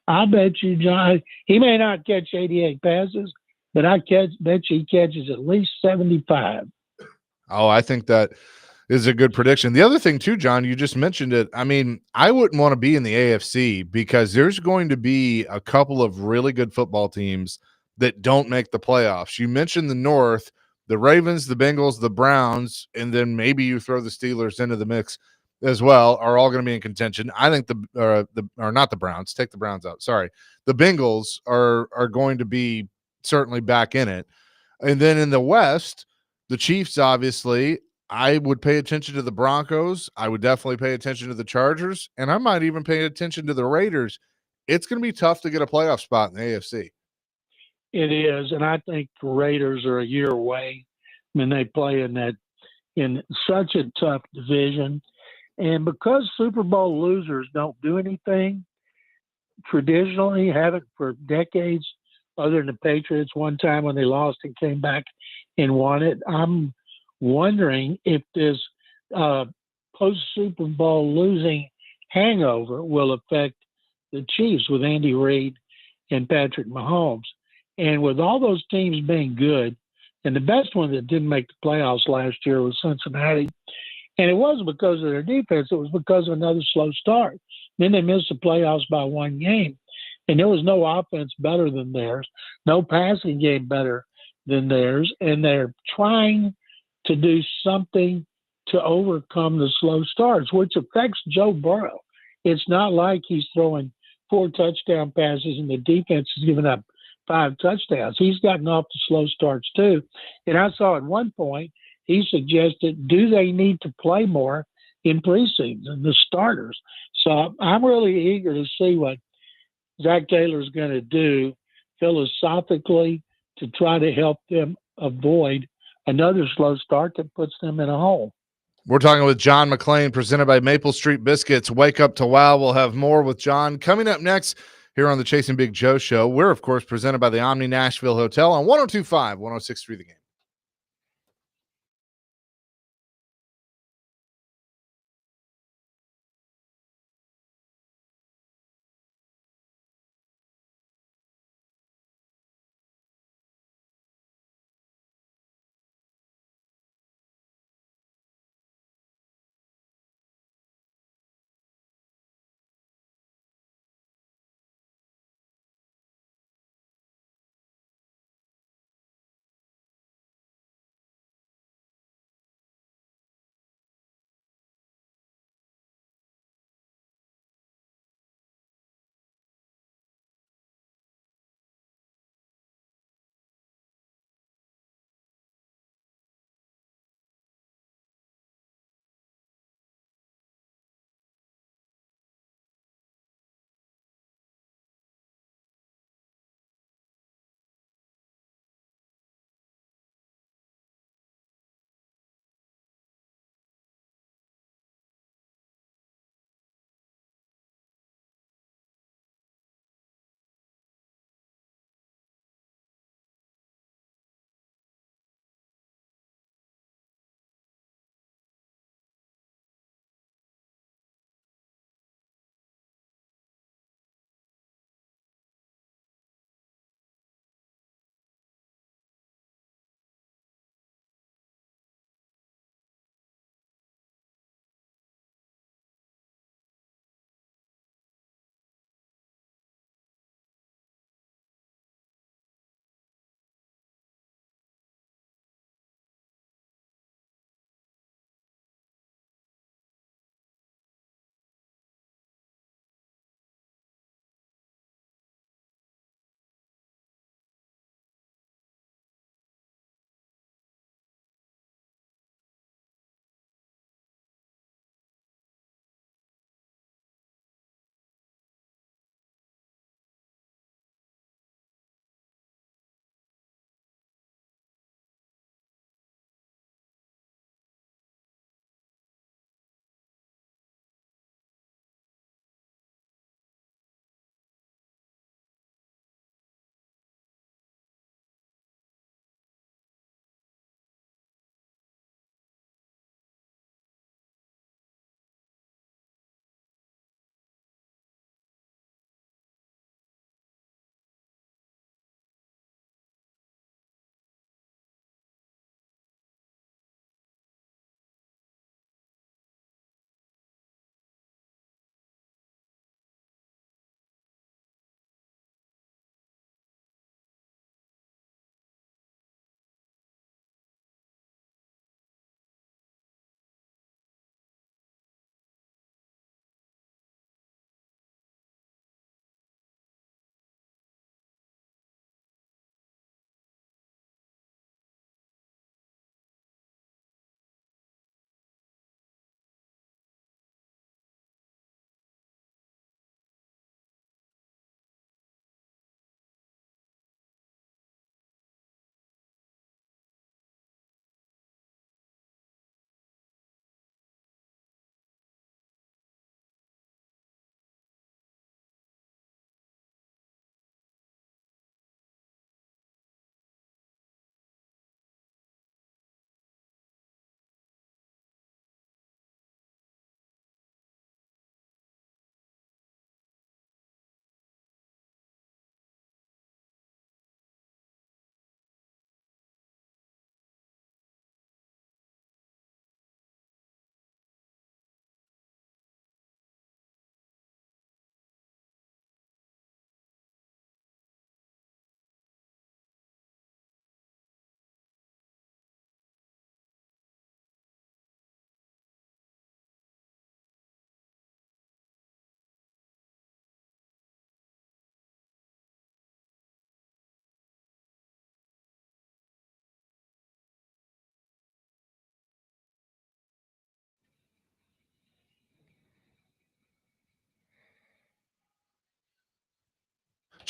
I bet you, John, he may not catch 88 passes, but bet you he catches at least 75. Oh, I think that is a good prediction. The other thing, too, John, you just mentioned it. I mean, I wouldn't want to be in the AFC because there's going to be a couple of really good football teams that don't make the playoffs. You mentioned the North. The Ravens, the Bengals, the Browns, and then maybe you throw the Steelers into the mix as well, are all going to be in contention. I think not the Browns. Take the Browns out. Sorry. The Bengals are going to be certainly back in it. And then in the West, the Chiefs, obviously, I would pay attention to the Broncos. I would definitely pay attention to the Chargers, and I might even pay attention to the Raiders. It's going to be tough to get a playoff spot in the AFC. It is, and I think the Raiders are a year away. I mean, they play in such a tough division. And because Super Bowl losers don't do anything, traditionally haven't for decades, other than the Patriots one time when they lost and came back and won it, I'm wondering if this post-Super Bowl losing hangover will affect the Chiefs with Andy Reid and Patrick Mahomes. And with all those teams being good, and the best one that didn't make the playoffs last year was Cincinnati, and it wasn't because of their defense, it was because of another slow start. Then they missed the playoffs by one game, and there was no offense better than theirs, no passing game better than theirs, and they're trying to do something to overcome the slow starts, which affects Joe Burrow. It's not like he's throwing 4 touchdown passes and the defense is giving up 5 touchdowns. He's gotten off to slow starts too. And I saw at one point he suggested, do they need to play more in preseason, the starters? So I'm really eager to see what Zach Taylor's going to do philosophically to try to help them avoid another slow start that puts them in a hole. We're talking with John McClain, presented by Maple Street Biscuits. Wake up to wow. We'll have more with John coming up next here on the Chasing Big Joe Show. We're, of course, presented by the Omni Nashville Hotel on 102.5, 106.3 The Game.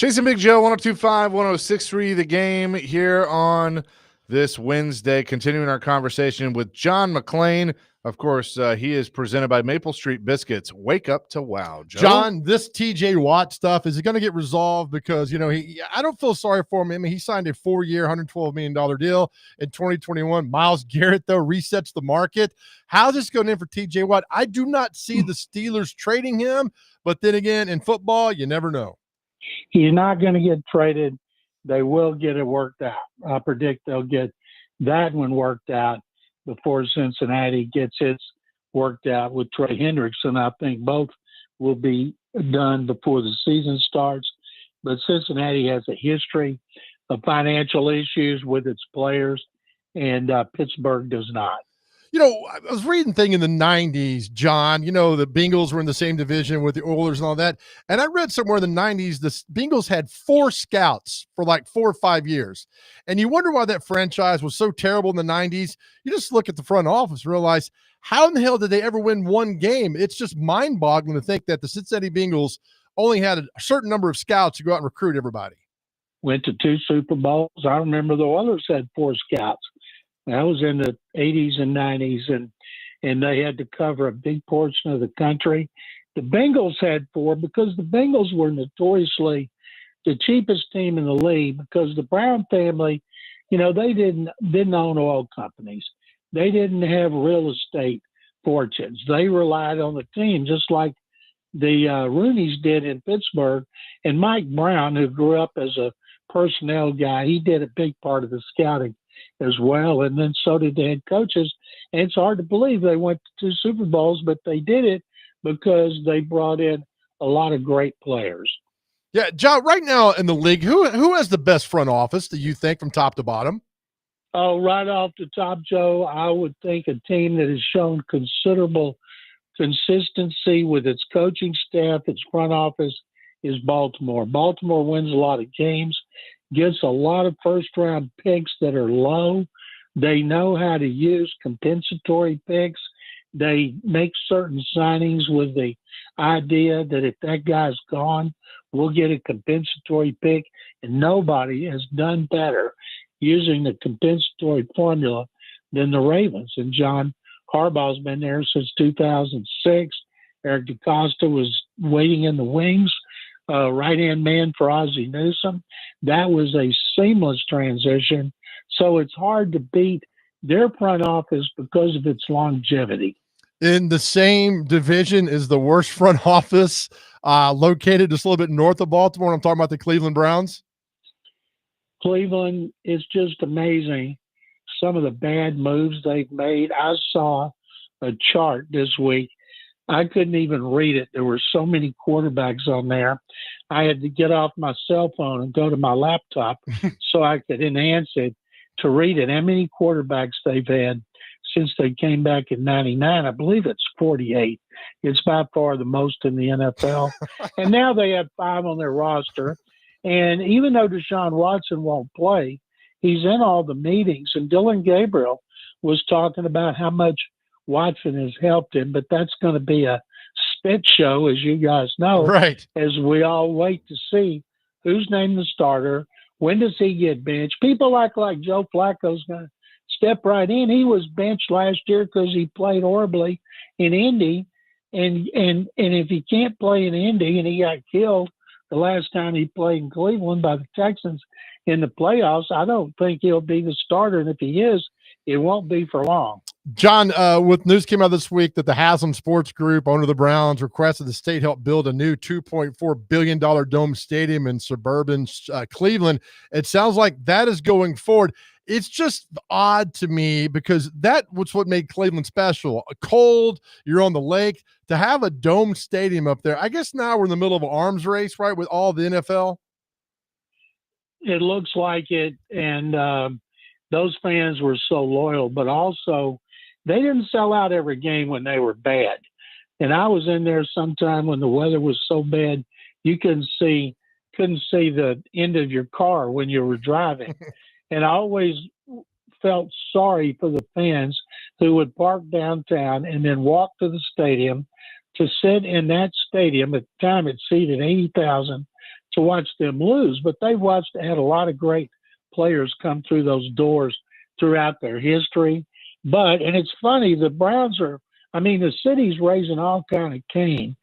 Chasing Big Joe, 102.5, 106.3, The Game here on this Wednesday. Continuing our conversation with John McClain. Of course, he is presented by Maple Street Biscuits. Wake up to wow, Joe. John, this TJ Watt stuff, is it going to get resolved? Because, I don't feel sorry for him. I mean, he signed a 4-year, $112 million deal in 2021. Myles Garrett, though, resets the market. How's this going in for TJ Watt? I do not see the Steelers trading him, but then again, in football, you never know. He's not going to get traded. They will get it worked out. I predict they'll get that one worked out before Cincinnati gets its worked out with Trey Hendrickson. I think both will be done before the season starts. But Cincinnati has a history of financial issues with its players, and Pittsburgh does not. I was reading thing in the 90s, John, the Bengals were in the same division with the Oilers and all that. And I read somewhere in the 90s, the Bengals had 4 scouts for like 4 or 5 years. And you wonder why that franchise was so terrible in the 90s. You just look at the front office and realize, how in the hell did they ever win one game? It's just mind-boggling to think that the Cincinnati Bengals only had a certain number of scouts to go out and recruit everybody. Went to 2 Super Bowls. I remember the Oilers had 4 scouts. That was in the 80s and 90s, and they had to cover a big portion of the country. The Bengals had 4 because the Bengals were notoriously the cheapest team in the league because the Brown family, they didn't own oil companies. They didn't have real estate fortunes. They relied on the team just like the Rooneys did in Pittsburgh. And Mike Brown, who grew up as a personnel guy, he did a big part of the scouting as well, and then so did the head coaches. And it's hard to believe they went to 2 Super Bowls, but they did it because they brought in a lot of great players. Yeah, John, right now in the league, who has the best front office, do you think, from top to bottom? Oh, right off the top, Joe, I would think a team that has shown considerable consistency with its coaching staff, its front office, is Baltimore. Baltimore wins a lot of games, gets a lot of first-round picks that are low. They know how to use compensatory picks. They make certain signings with the idea that if that guy's gone, we'll get a compensatory pick, and nobody has done better using the compensatory formula than the Ravens. And John Harbaugh's been there since 2006. Eric DeCosta was waiting in the wings, right-hand man for Ozzie Newsome. That was a seamless transition. So it's hard to beat their front office because of its longevity. In the same division is the worst front office, located just a little bit north of Baltimore. I'm talking about the Cleveland Browns. Cleveland is just amazing. Some of the bad moves they've made. I saw a chart this week. I couldn't even read it. There were so many quarterbacks on there. I had to get off my cell phone and go to my laptop so I could enhance it to read it. How many quarterbacks they've had since they came back in 99? I believe it's 48. It's by far the most in the NFL. And now they have 5 on their roster. And even though Deshaun Watson won't play, he's in all the meetings. And Dylan Gabriel was talking about how much Watson has helped him, but that's going to be a spit show, as you guys know, right? As we all wait to see who's named the starter, when does he get benched. People act like Joe Flacco's going to step right in. He was benched last year because he played horribly in Indy, and if he can't play in Indy, and he got killed the last time he played in Cleveland by the Texans in the playoffs, I don't think he'll be the starter, and if he is, it won't be for long. John, with news came out this week that the Haslam Sports Group, owner of the Browns, requested the state help build a new $2.4 billion dome stadium in suburban Cleveland. It sounds like that is going forward. It's just odd to me because that was what made Cleveland special. Cold, you're on the lake. To have a dome stadium up there, I guess now we're in the middle of an arms race, right, with all the NFL? It looks like it, and those fans were so loyal, but also they didn't sell out every game when they were bad. And I was in there sometime when the weather was so bad you couldn't see the end of your car when you were driving. And I always felt sorry for the fans who would park downtown and then walk to the stadium to sit in that stadium. At the time it seated 80,000 to watch them lose, but they've had a lot of great players come through those doors throughout their history. And it's funny, the Browns the city's raising all kind of cane,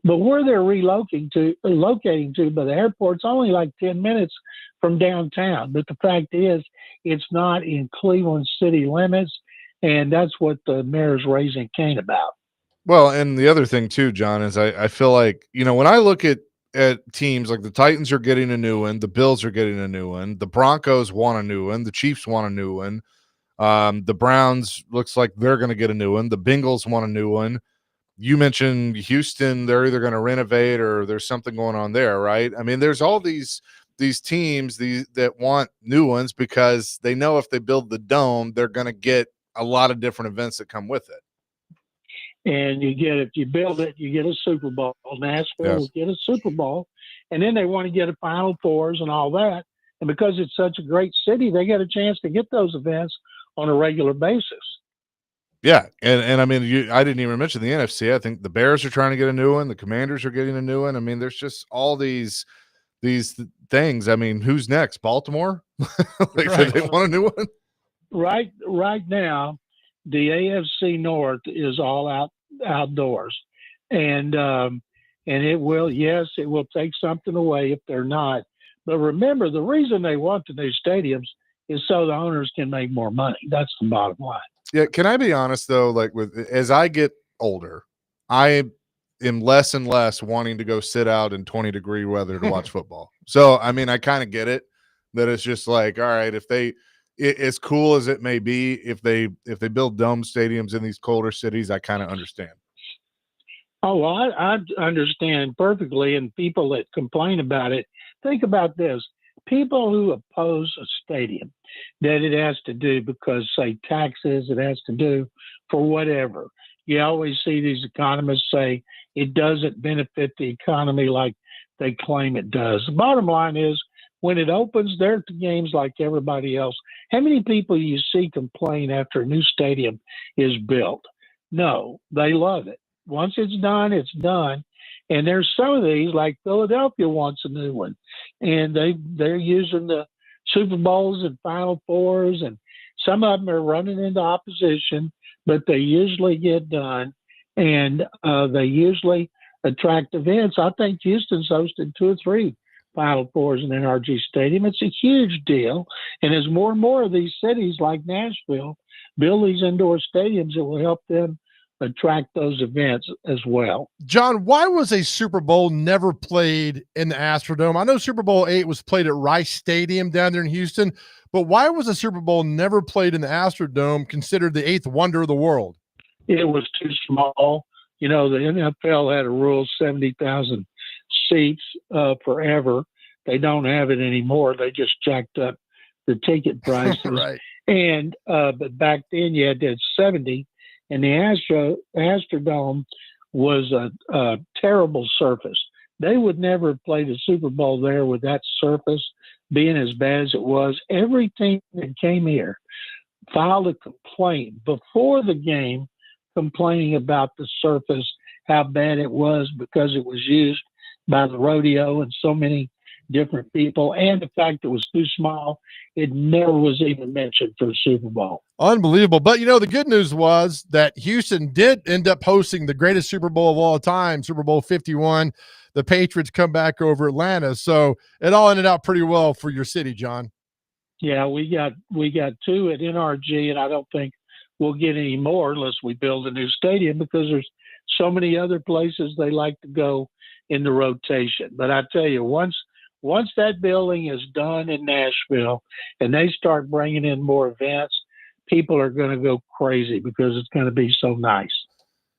but where they're locating to by the airport's only like 10 minutes from downtown. But the fact is, it's not in Cleveland city limits, and that's what the mayor's raising cane about. Well, and the other thing too, John, is I feel like, when I look at teams like the Titans are getting a new one, the Bills are getting a new one, the Broncos want a new one, the Chiefs want a new one, the Browns looks like they're going to get a new one, the Bengals want a new one. You mentioned Houston, they're either going to renovate or there's something going on there, right? I mean, there's all these teams that want new ones because they know if they build the dome, they're going to get a lot of different events that come with it. And if you build it, you get a Super Bowl. Nashville will get a Super Bowl, and then they want to get a Final Fours and all that. And because it's such a great city, they get a chance to get those events on a regular basis. Yeah, and I mean, I didn't even mention the NFC. I think the Bears are trying to get a new one. The Commanders are getting a new one. I mean, there's just all these things. I mean, who's next? Baltimore? Do they want a new one? Right now, the AFC North is all outdoors, and it will take something away if they're not. But remember, the reason they want the new stadiums is so the owners can make more money. That's the bottom line. Yeah, can I be honest though? Like as I get older, I am less and less wanting to go sit out in 20-degree weather to watch football. So I mean, I kind of get it that it's just like, all right, as cool as it may be, if they build dome stadiums in these colder cities, I kind of understand. Oh, well, I understand perfectly. And people that complain about it, think about this. People who oppose a stadium that it has to do because, say, taxes, it has to do for whatever. You always see these economists say it doesn't benefit the economy like they claim it does. The bottom line is, when it opens, they're at the games like everybody else. How many people you see complain after a new stadium is built? No, they love it. Once it's done, it's done. And there's some of these, like Philadelphia wants a new one, and they're using the Super Bowls and Final Fours, and some of them are running into opposition, but they usually get done, and they usually attract events. I think Houston's hosted 2 or 3 Final Fours in NRG Stadium. It's a huge deal, and as more and more of these cities like Nashville build these indoor stadiums, it will help them attract those events as well. John, why was a Super Bowl never played in the Astrodome? I know Super Bowl 8 was played at Rice Stadium down there in Houston, but why was a Super Bowl never played in the Astrodome, considered the 8th wonder of the world? It was too small. The NFL had a rule 70,000 seats forever. They don't have it anymore. They just jacked up the ticket prices. Right. And but back then you had to have 70. And the Astrodome was a terrible surface. They would never have played a Super Bowl there with that surface being as bad as it was. Every team that came here filed a complaint before the game, complaining about the surface, how bad it was because it was used by the rodeo and so many different people, and the fact it was too small. It never was even mentioned for the Super Bowl. Unbelievable. But, the good news was that Houston did end up hosting the greatest Super Bowl of all time, Super Bowl 51. The Patriots come back over Atlanta. So it all ended out pretty well for your city, John. Yeah, we got 2 at NRG, and I don't think we'll get any more unless we build a new stadium because there's so many other places they like to go in the rotation. But I tell you, once that building is done in Nashville and they start bringing in more events, people are going to go crazy because it's going to be so nice.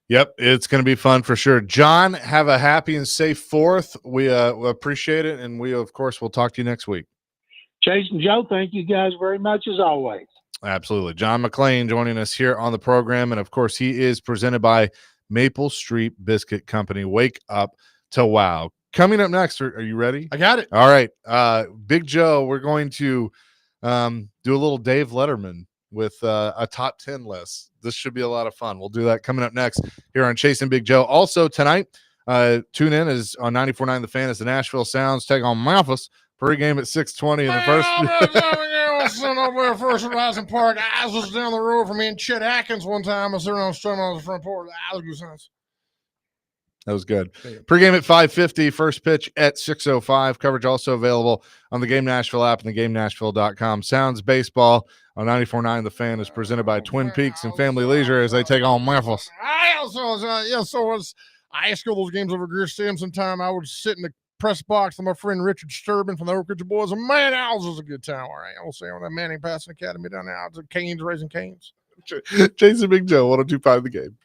Yep, it's going to be fun for sure. John, have a happy and safe 4th. We appreciate it, and we, of course, will talk to you next week. Chase and Joe, thank you guys very much as always. Absolutely. John McClain joining us here on the program, and, of course, he is presented by Maple Street Biscuit Company. Wake up to wow. Coming up next, are you ready? I got it. All right. Big Joe, we're going to do a little Dave Letterman with a top 10 list. This should be a lot of fun. We'll do that coming up next here on Chasing Big Joe. Also tonight, Tune in as on 94.9 The Fan as the Nashville Sounds take on Memphis. Pregame at 6:20 in the first. Over First Horizon Park. I was down the road from me and Chet Atkins one time. I was sitting on the front porch. That was good. Pregame at 5:50, first pitch at 6:05. Coverage also available on the Game Nashville app and the GameNashville.com. Sounds Baseball on 94.9 The Fan is presented by Twin Peaks and Family Leisure as they take on Memphis. I asked all those games over Greer Stadium sometime. I would sit in the press box with my friend Richard Sturban from the Oak Ridge Boys. And man, Owls was a good time. All right. I will say on that Manning Passing Academy down there. It's Canes raising Canes. Jason Big Joe, 102.5 The Game.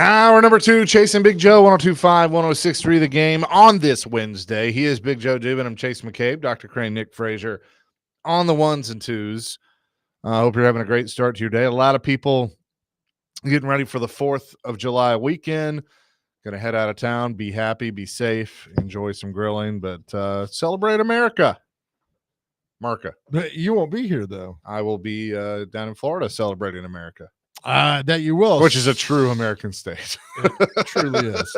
Hour number 2, chasing Big Joe, 102.5, 106.3 The Game on this Wednesday. He is Big Joe Dubin. I'm Chase McCabe, Dr. Crane, Nick Frazier on the ones and twos. I hope you're having a great start to your day. A lot of people getting ready for the 4th of July weekend. Going to head out of town, be happy, be safe, enjoy some grilling, but celebrate America. Marca. But you won't be here, though. I will be down in Florida celebrating America. That you will. Which is a true American state. It truly is.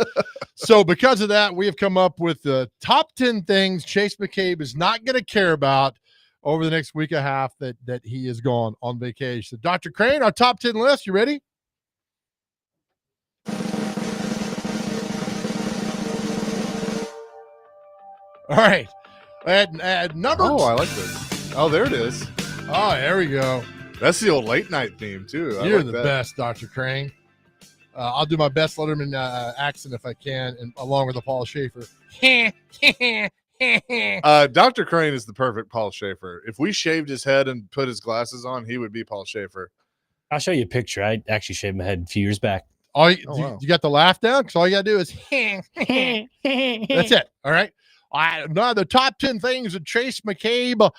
So because of that, we have come up with the top 10 things Chase McCabe is not going to care about over the next week and a half that he is gone on vacation. Dr. Crane, our top 10 list. You ready? All right. At number Oh, I like this. Oh, there it is. Oh, there we go. That's the old late night theme, too. You're like the that. best, Dr. Crane. I'll do my best Letterman accent if I can, and along with the Paul Schaefer. Dr. Crane is the perfect Paul Schaefer. If we shaved his head and put his glasses on, he would be Paul Schaefer. I'll show you a picture. I actually shaved my head a few years back. Wow. You got the laugh down? Because all you got to do is that's it. All right. Now the top 10 things that Chase McCabe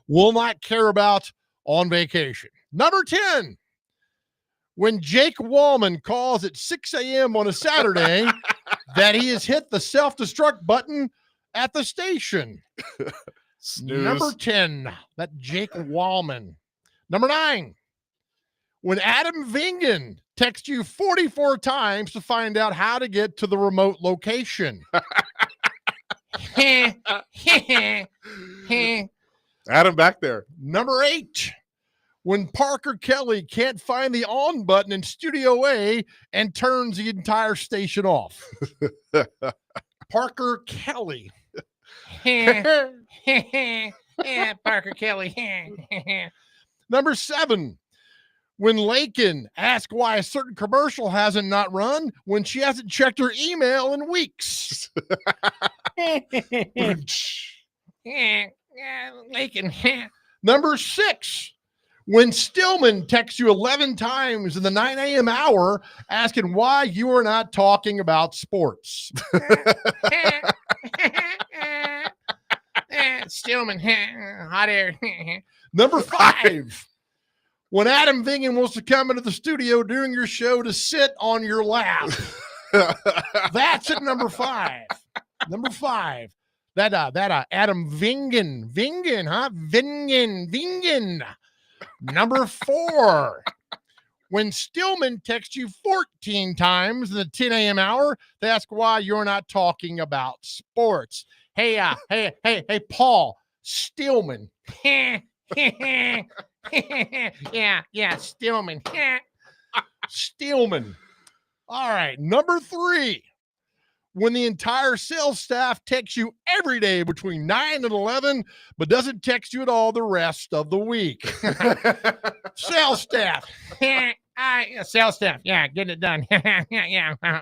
will not care about on vacation. Number 10, when Jake Wallman calls at 6 a.m. on a Saturday that he has hit the self-destruct button at the station. Snooze. Number 10, that Jake Wallman. Number 9, when Adam Vingen texts you 44 times to find out how to get to the remote location. Adam back there. Number 8, when Parker Kelly can't find the on button in Studio A and turns the entire station off. Parker Kelly. Parker Kelly. Number 7, when Lakin asks why a certain commercial hasn't not run when she hasn't checked her email in weeks. Lakin. Number 6, when Stillman texts you 11 times in the 9 a.m. hour asking why you are not talking about sports. Stillman, hot air. Number 5, when Adam Vingen wants to come into the studio during your show to sit on your lap. That's at number 5. Number 5. That Adam Vingen, huh? Vingen. Number 4, when Stillman texts you 14 times in the 10 a.m. hour to ask why you're not talking about sports. Hey, Paul Stillman. Yeah, Stillman. Stillman. All right. Number 3, when the entire sales staff texts you every day between 9 and 11, but doesn't text you at all the rest of the week. Sales staff. Sales staff. Yeah, getting it done. Yeah.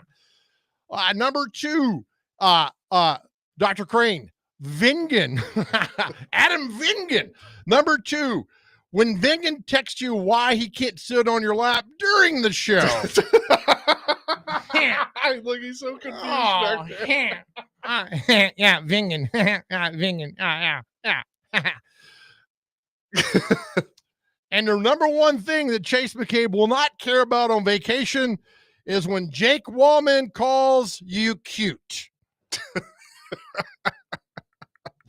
Number 2, Dr. Crane, Vingen. Adam Vingen. Number 2, when Vingen texts you why he can't sit on your lap during the show. Look, he's so confused Oh, back there. yeah, Vingen. Vingen. Yeah. And the number one thing that Chase McCabe will not care about on vacation is when Jake Wallman calls you cute.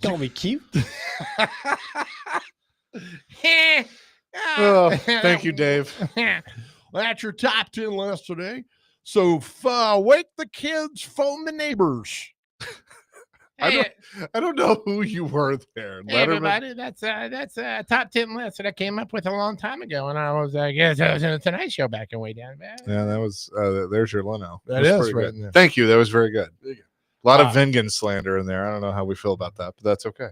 Don't be cute. Oh, thank you, Dave. Well, that's your top 10 list today. So wake the kids, phone the neighbors. I don't know who you were there. Hey, everybody, that's a top 10 list that I came up with a long time ago, and I was I was in the Tonight Show back and way down there. Yeah, that was there's your Leno. That was is pretty right good. in there. Thank you. That was very good. There you go. A lot of Vingen slander in there. I don't know how we feel about that, but that's okay.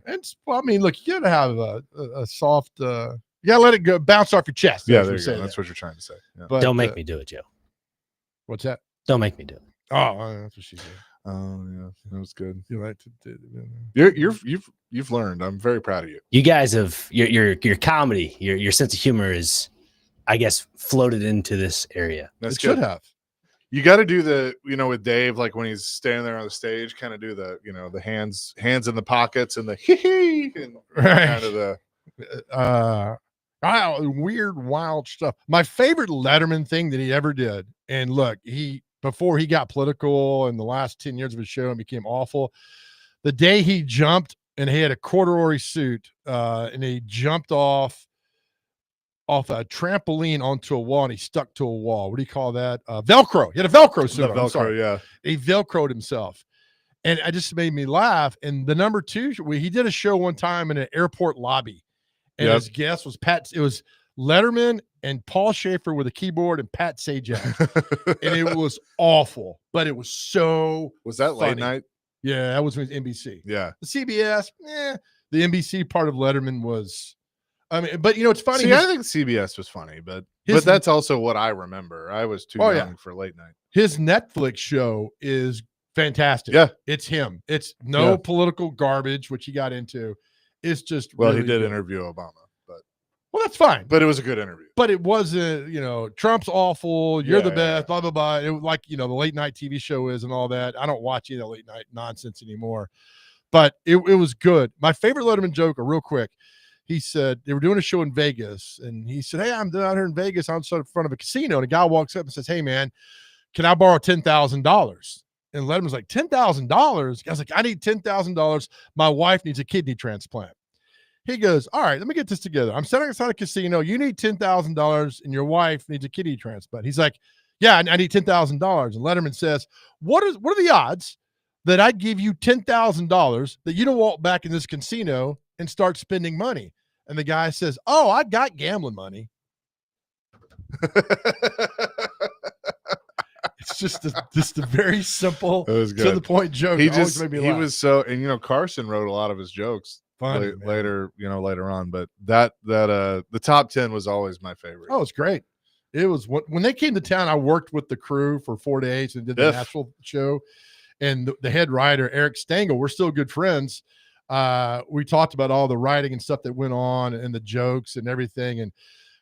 Well, I mean, look, you gotta have a soft. You gotta let it go, bounce off your chest. Yeah, That's there what you say go. That's there. what you're trying to say. Yeah. But, Don't make me do it, Joe. What's that? Don't make me do it. Oh, that's what she said. Oh yeah, that was good. You like to? You've learned. I'm very proud of you. You guys have your comedy, your sense of humor is, I guess, floated into this area. That's It good. should have. You got to do the, with Dave, like when he's standing there on the stage, kind of do the, the hands in the pockets and the hee and kind of the weird, wild stuff. My favorite Letterman thing that he ever did, and look, before he got political in the last 10 years of his show and became awful, the day he jumped and he had a corduroy suit, and he jumped off a trampoline onto a wall and he stuck to a wall. What do you call that? Velcro. He had a Velcro suit on. Velcro, yeah. He Velcroed himself. And it just made me laugh. And the number two, he did a show one time in an airport lobby. And his guest was it was Letterman and Paul Schaefer with a keyboard and Pat Sajak. And it was awful, but it was so Was that funny. late night? Yeah, that was with NBC. Yeah. The CBS, the NBC part of Letterman was, but it's funny. See, I think CBS was funny, but that's also what I remember. I was too young for late night. His Netflix show is fantastic. Yeah. It's him. It's no political garbage, which he got into. It's just Well, really he did good. interview Obama, but that's fine. But it was a good interview. But it wasn't, Trump's awful. You're the best. Blah blah blah. It was like the late night TV show is and all that. I don't watch any of the late night nonsense anymore. But it was good. My favorite Letterman joke, real quick. He said they were doing a show in Vegas, and he said, "Hey, I'm out here in Vegas. I'm in front of a casino." And a guy walks up and says, "Hey, man, can I borrow $10,000?" And Letterman's like, $10,000? Guy's like, "I need $10,000. My wife needs a kidney transplant." He goes, "All right, let me get this together. I'm sitting outside a casino. You need $10,000, and your wife needs a kidney transplant." He's like, "Yeah, I need $10,000." And Letterman says, "What are the odds that I give you $10,000 that you don't walk back in this casino and start spending money?" And the guy says, "Oh, I got gambling money." It's just a very simple, to the point joke. He made me laugh. was so, and Carson wrote a lot of his jokes later on, but the top 10 was always my favorite. Oh, it's great. It was when they came to town. I worked with the crew for 4 days and did the Nashville show, and the head writer Eric Stengel. We're still good friends. We talked about all the writing and stuff that went on and the jokes and everything, and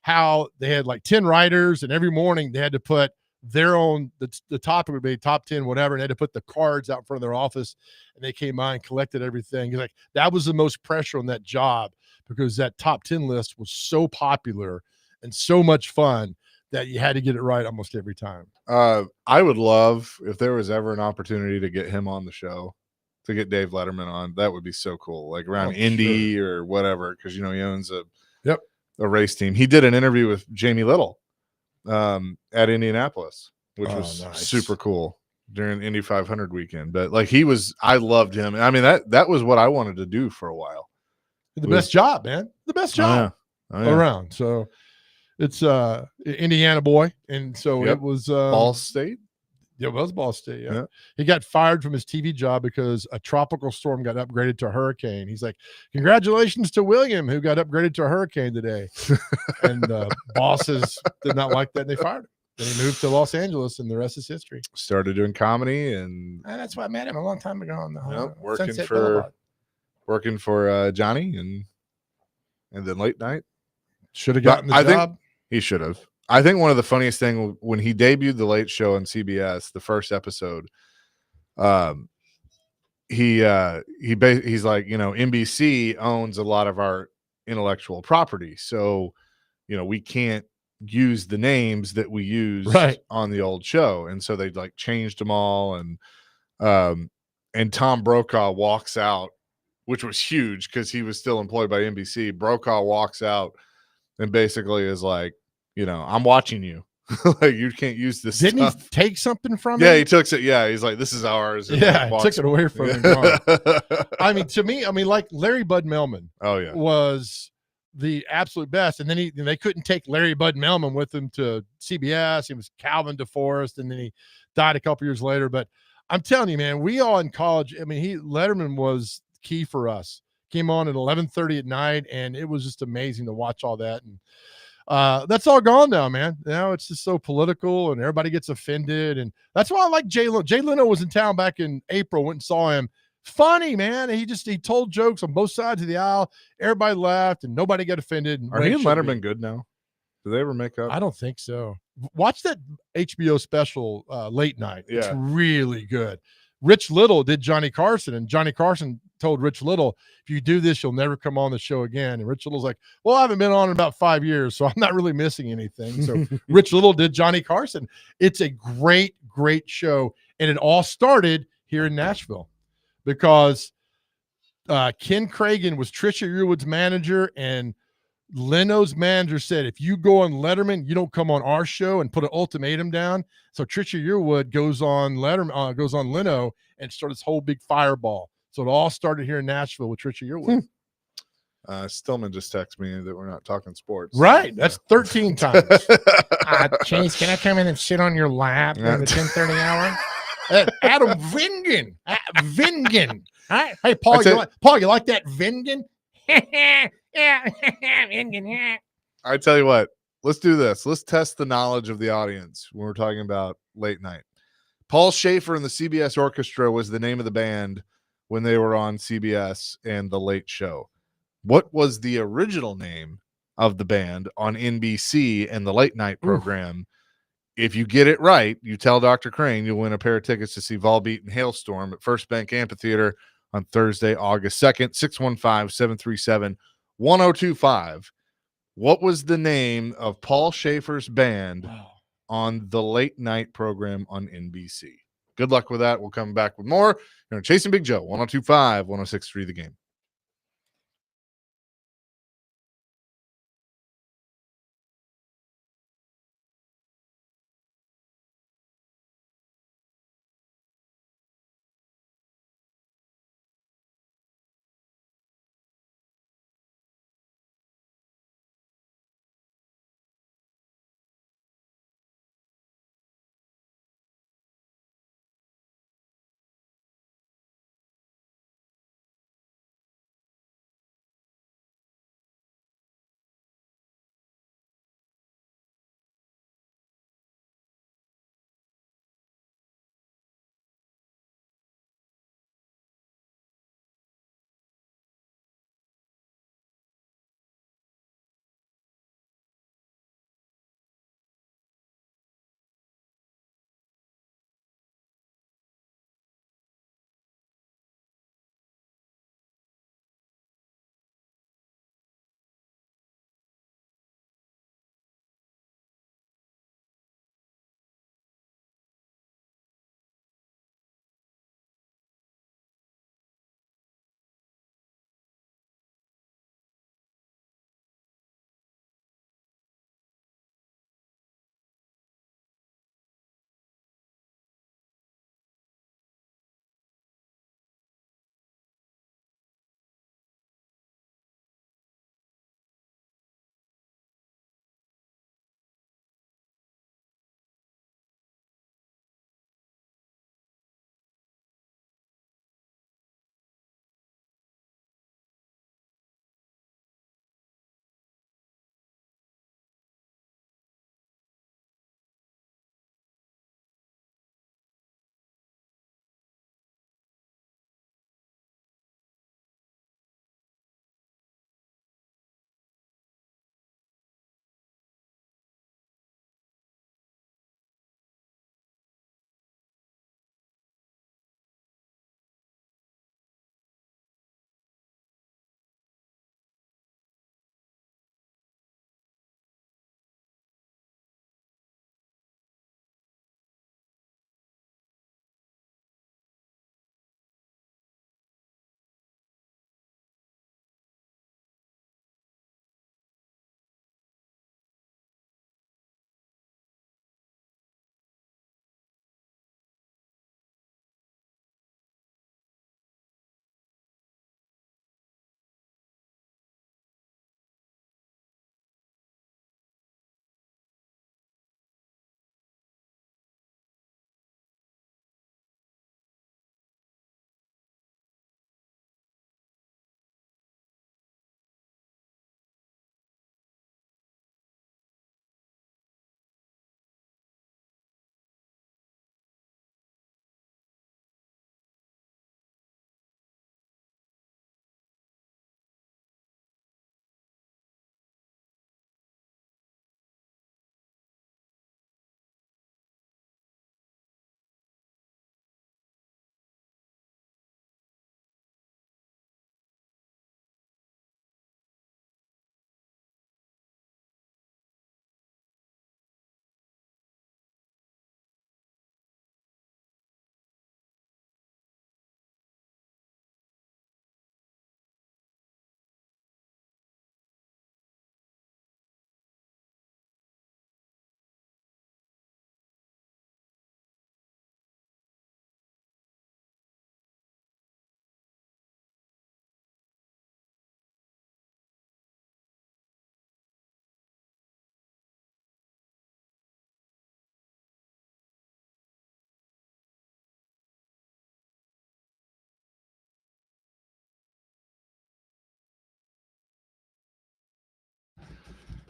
how they had like 10 writers, and every morning they had to put their own, the topic would be top 10, whatever, and they had to put the cards out in front of their office, and they came by and collected everything. Like, that was the most pressure on that job, because that top 10 list was so popular and so much fun that you had to get it right almost every time. I would love, if there was ever an opportunity to get him on the show, to get Dave Letterman on. That would be so cool, like around Indy or whatever, because he owns a race team. He did an interview with Jamie Little at Indianapolis, which was super cool during Indy 500 weekend. But like, I loved him. I mean, that was what I wanted to do for a while. Best job, man. The best job around. So it's Indiana boy, and so it was Ball State. Yeah, it was Ball State. Yeah. He got fired from his TV job because a tropical storm got upgraded to a hurricane. He's like, "Congratulations to William, who got upgraded to a hurricane today." And bosses did not like that, and they fired him. Then he moved to Los Angeles, and the rest is history. Started doing comedy, and that's why I met him a long time ago on the working for Johnny, and then late night. Should have gotten the job. Think he should have. I think one of the funniest thing when he debuted the Late Show on CBS, the first episode, he's like, NBC owns a lot of our intellectual property, so we can't use the names that we use on the old show, and so they like changed them all, and Tom Brokaw walks out, which was huge because he was still employed by NBC. Brokaw walks out and basically is like, I'm watching you. Like, you can't use this. Didn't stuff. He take something from him? Yeah, he took it. Yeah, he's like, this is ours. Yeah, took it away from him. I mean, to me, like Larry Bud Melman. Oh yeah, was the absolute best. And then they couldn't take Larry Bud Melman with them to CBS. He was Calvin DeForest, and then he died a couple years later. But I'm telling you, man, we all in college. I mean, Letterman was key for us. Came on at 11:30 at night, and it was just amazing to watch all that. And that's all gone now, man. Now it's just so political, and everybody gets offended, and that's why I like Jay Leno. Jay Leno was in town back in April. Went and saw him. Funny, man. He told jokes on both sides of the aisle. Everybody laughed, and nobody got offended. Are he and Letterman good now? Do they ever make up? I don't think so. Watch that HBO special, Late Night. It's Yeah. really good. Rich Little did Johnny Carson, and Johnny Carson told Rich Little, if you do this, you'll never come on the show again. And Rich Little's like, well, I haven't been on in about 5 years, so I'm not really missing anything. So Rich Little did Johnny Carson. It's a great, great show. And it all started here in Nashville because Ken Cragen was Trisha Yearwood's manager, and Leno's manager said, if you go on Letterman, you don't come on our show, and put an ultimatum down. So Trisha Yearwood goes on Letterman, goes on Leno, and started this whole big fireball. So it all started here in Nashville with Trisha Yearwood. Stillman just texted me that we're not talking sports. Right. That's 13 times. Chase, can I come in and sit on your lap during the 10:30 hour? Adam Vingen. Vingen. Hey, Paul, you like that Vingen? Yeah. I tell you what, let's do this. Let's test the knowledge of the audience when we're talking about Late Night. Paul Schaefer and the CBS Orchestra was the name of the band when they were on CBS and The Late Show. What was the original name of the band on NBC and the Late Night program? If you get it right, you tell Dr. Crane, you'll win a pair of tickets to see Volbeat and Hailstorm at First Bank Amphitheater on Thursday, August 2nd, 615-737-1025. What was the name of Paul Schaefer's band on the Late Night program on NBC? Good luck with that. We'll come back with more. You're Chasing Big Joe, 102.5, 106.3 The Game.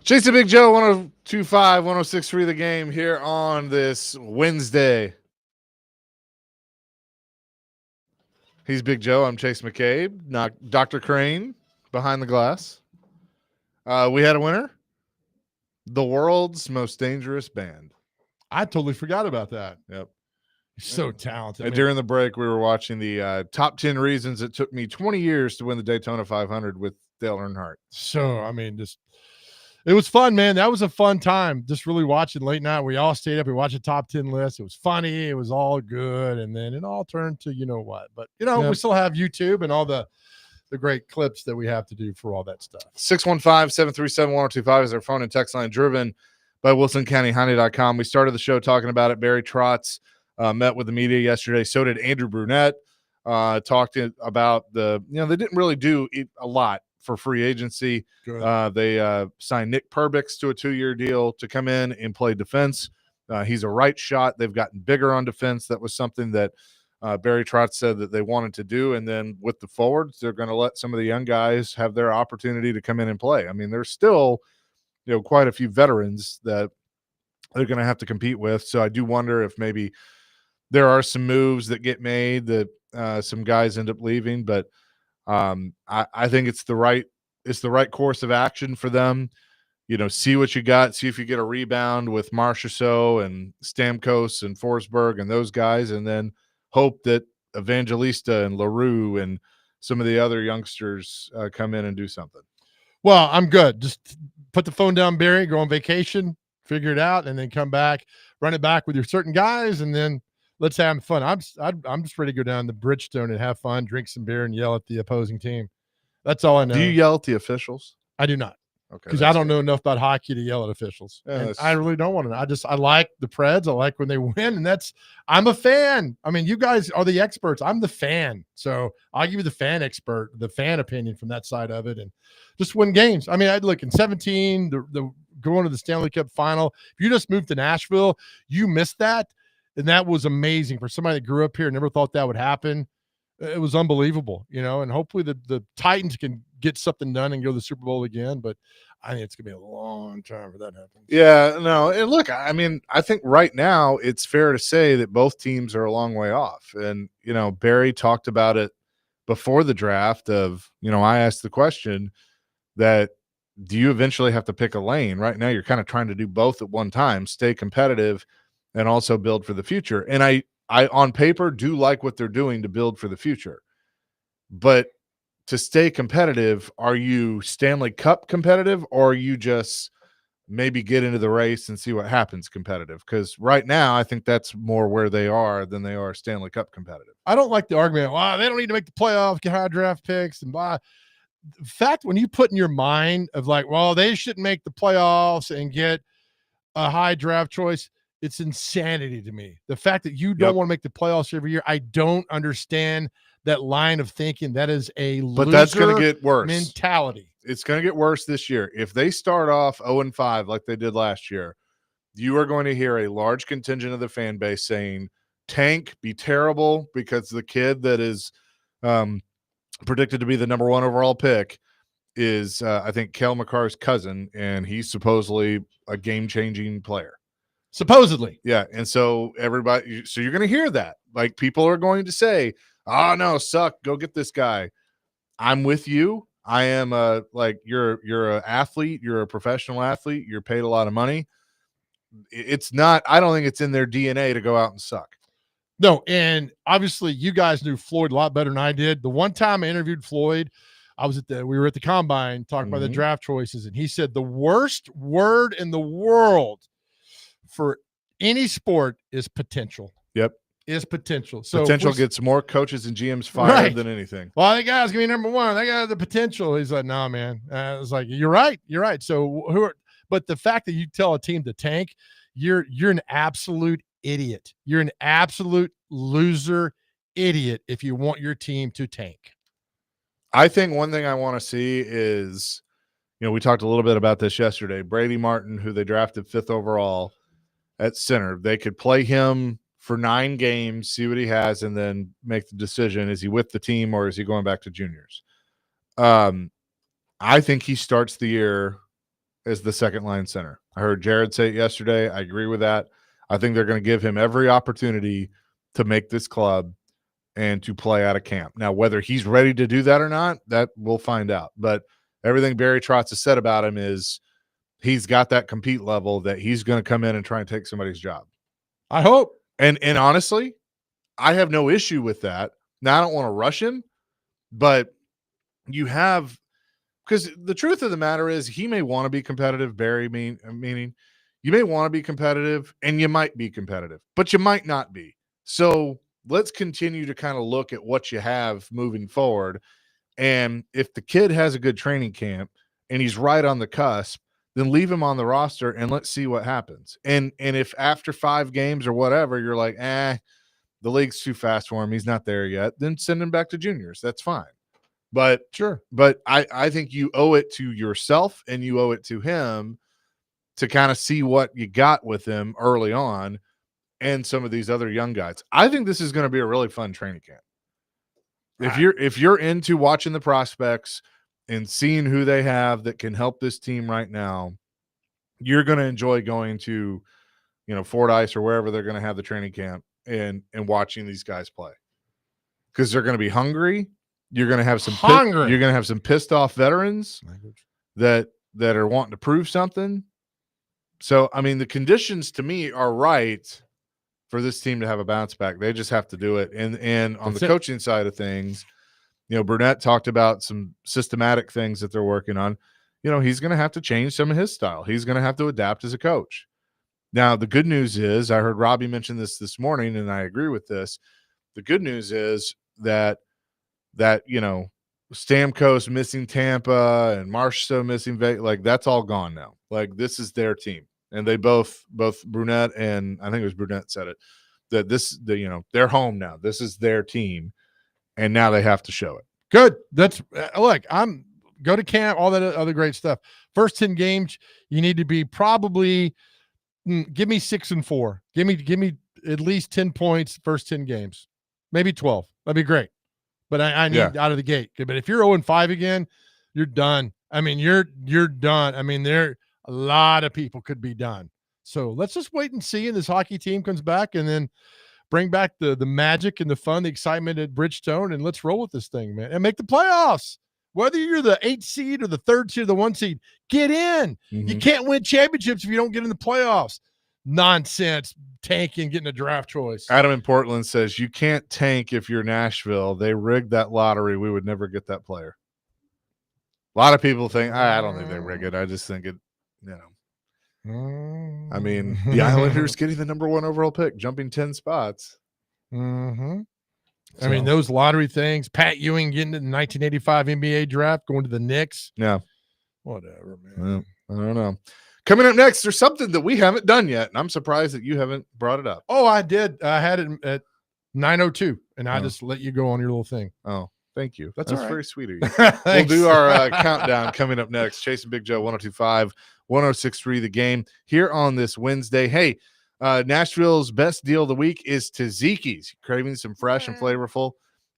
Jason Big Joe, 1025, 1063 The Game here on this Wednesday. He's Big Joe. I'm Chase McCabe. Not Dr. Crane behind the glass. We had a winner. The world's most dangerous band. I totally forgot about that. Yep. He's so talented. And during the break, we were watching the top 10 reasons it took me 20 years to win the Daytona 500 with Dale Earnhardt. So, I mean, it was fun, man. That was a fun time. Just really watching late night. We all stayed up. We watched a top 10 list. It was funny. It was all good. And then it all turned to, you know what, but we still have YouTube and all the great clips that we have to do for all that stuff. 615-737-1025 is our phone and text line, driven by WilsonCountyHoney.com. We started the show talking about it. Barry Trotz met with the media yesterday. So did Andrew Brunette. Talked about they didn't really do a lot for free agency. They signed Nick Perbix to a 2-year deal to come in and play defense. He's a right shot. They've gotten bigger on defense. That was something that Barry Trotz said that they wanted to do. And then with the forwards, they're going to let some of the young guys have their opportunity to come in and play. I mean, there's still, quite a few veterans that they're going to have to compete with. So I do wonder if maybe there are some moves that get made that some guys end up leaving, but I think it's the right course of action for them. See what you got, see if you get a rebound with Marchessault and Stamkos and Forsberg and those guys, and then hope that Evangelista and LaRue and some of the other youngsters come in and do something. Well, I'm good. Just put the phone down, Barry, go on vacation, figure it out, and then come back, run it back with your certain guys, and then let's have fun. I'm just ready to go down to Bridgestone and have fun, drink some beer, and yell at the opposing team. That's all I know. Do you yell at the officials? I do not. Okay. Because I don't know enough about hockey to yell at officials. Yeah, I really don't want to. I like the Preds. I like when they win, and I'm a fan. I mean, you guys are the experts. I'm the fan. So I'll give you the fan opinion from that side of it, and just win games. I mean, I'd look in 17, the going to the Stanley Cup final. If you just moved to Nashville, you missed that. And that was amazing for somebody that grew up here and never thought that would happen. It was unbelievable, and hopefully the Titans can get something done and go to the Super Bowl again. But I think it's going to be a long time for that happens. Yeah, no. And look, I mean, I think right now it's fair to say that both teams are a long way off. And, Barry talked about it before the draft of, I asked the question that, do you eventually have to pick a lane? Right now you're kind of trying to do both at one time, stay competitive and also build for the future. And I on paper do like what they're doing to build for the future. But to stay competitive, are you Stanley Cup competitive, or are you just maybe get into the race and see what happens competitive? Because right now I think that's more where they are than they are Stanley Cup competitive. I don't like the argument, they don't need to make the playoffs, get high draft picks, and blah. The fact when you put in your mind of they shouldn't make the playoffs and get a high draft choice, it's insanity to me. The fact that you don't want to make the playoffs every year, I don't understand that line of thinking. That is a loser, but that's going to get worse mentality. It's going to get worse this year. If they start off 0-5 like they did last year, you are going to hear a large contingent of the fan base saying, tank, be terrible, because the kid that is predicted to be the number 1 overall pick is, I think, Cale Makar's cousin, and he's supposedly a game-changing player. Supposedly. Yeah. And so you're going to hear that. Like, people are going to say, oh, no, suck, go get this guy. I'm with you. I am you're an athlete. You're a professional athlete. You're paid a lot of money. It's not, I don't think it's in their DNA to go out and suck. No. And obviously you guys knew Floyd a lot better than I did. The one time I interviewed Floyd, we were at the combine talking about the draft choices. And he said the worst word in the world for any sport is potential. Yep. Is potential. So potential gets more coaches and GMs fired than anything. Well, that guy's gonna be number 1. That guy has the potential. He's like, no, man. I was like, you're right. So but the fact that you tell a team to tank, you're an absolute idiot. You're an absolute loser idiot if you want your team to tank. I think one thing I want to see is, we talked a little bit about this yesterday. Brady Martin, who they drafted 5th overall at center, they could play him for 9 games, see what he has, and then make the decision. Is he with the team or is he going back to juniors? I think he starts the year as the second line center. I heard Jared say it yesterday. I agree with that. I think they're going to give him every opportunity to make this club and to play out of camp. Now, whether he's ready to do that or not, that we'll find out. But everything Barry Trotz has said about him is he's got that compete level that he's going to come in and try and take somebody's job. I hope. And honestly, I have no issue with that. Now, I don't want to rush him, but you have – because the truth of the matter is he may want to be competitive, Barry, meaning you may want to be competitive and you might be competitive, but you might not be. So let's continue to kind of look at what you have moving forward. And if the kid has a good training camp and he's right on the cusp, then leave him on the roster and let's see what happens. And if after 5 games or whatever, you're like, the league's too fast for him, he's not there yet, then send him back to juniors. That's fine. But Sure. But I think you owe it to yourself and you owe it to him to kind of see what you got with him early on and some of these other young guys. I think this is going to be a really fun training camp. If you're into watching the prospects and seeing who they have that can help this team right now, you're going to enjoy going to, Fort Ice or wherever they're going to have the training camp and watching these guys play. Because they're going to be hungry. You're going to have some you're going to have some pissed off veterans that are wanting to prove something. So, I mean, the conditions to me are right for this team to have a bounce back. They just have to do it. And on the coaching side of things, Burnett talked about some systematic things that they're working on. He's going to have to change some of his style. He's going to have to adapt as a coach. Now, the good news is, I heard Robbie mention this morning, and I agree with this. The good news is that Stamkos missing Tampa and Marchessault missing Vegas, like that's all gone now. Like this is their team. And they both Brunette and I think it was Brunette said it, that they're home now. This is their team, and now they have to show it. Good. That's look. Go to camp, all that other great stuff. First 10 games, you need to be probably give me 6-4. Give me at least 10 points first 10 games, maybe 12. That'd be great. But I need out of the gate. But if you're 0-5 again, you're done. I mean, you're done. I mean, a lot of people could be done. So let's just wait and see. And this hockey team comes back and then bring back the magic and the fun, the excitement at Bridgestone, and let's roll with this thing, man, and make the playoffs. Whether you're the 8th seed or the 3rd seed or the 1 seed, get in. Mm-hmm. You can't win championships if you don't get in the playoffs. Nonsense, tanking, getting a draft choice. Adam in Portland says, you can't tank if you're Nashville. They rigged that lottery. We would never get that player. A lot of people think, I don't think they rig it. I just think it, I mean, the Islanders getting the number 1 overall pick, jumping 10 spots. Mm-hmm. So. I mean, those lottery things, Pat Ewing getting to the 1985 NBA draft, going to the Knicks. Yeah. Whatever, man. Well, I don't know. Coming up next, there's something that we haven't done yet, and I'm surprised that you haven't brought it up. Oh, I did. I had it at 9:02, and I just let you go on your little thing. Oh, thank you. That's right. very sweet of you. We'll do our countdown coming up next. Chasing Big Joe, 102.5, 106.3 The Game here on this Wednesday. Hey, Nashville's best deal of the week is Tzatziki's. Craving some fresh and flavorful?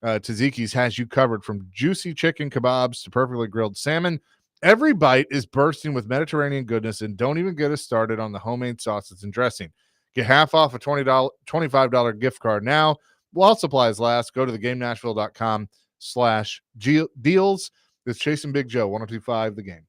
Tzatziki's has you covered from juicy chicken kebabs to perfectly grilled salmon. Every bite is bursting with Mediterranean goodness, and don't even get us started on the homemade sauces and dressing. Get half off a $25 gift card now while supplies last. Go to thegamenashville.com/deals. It's Chasing Big Joe, 102.5 The Game.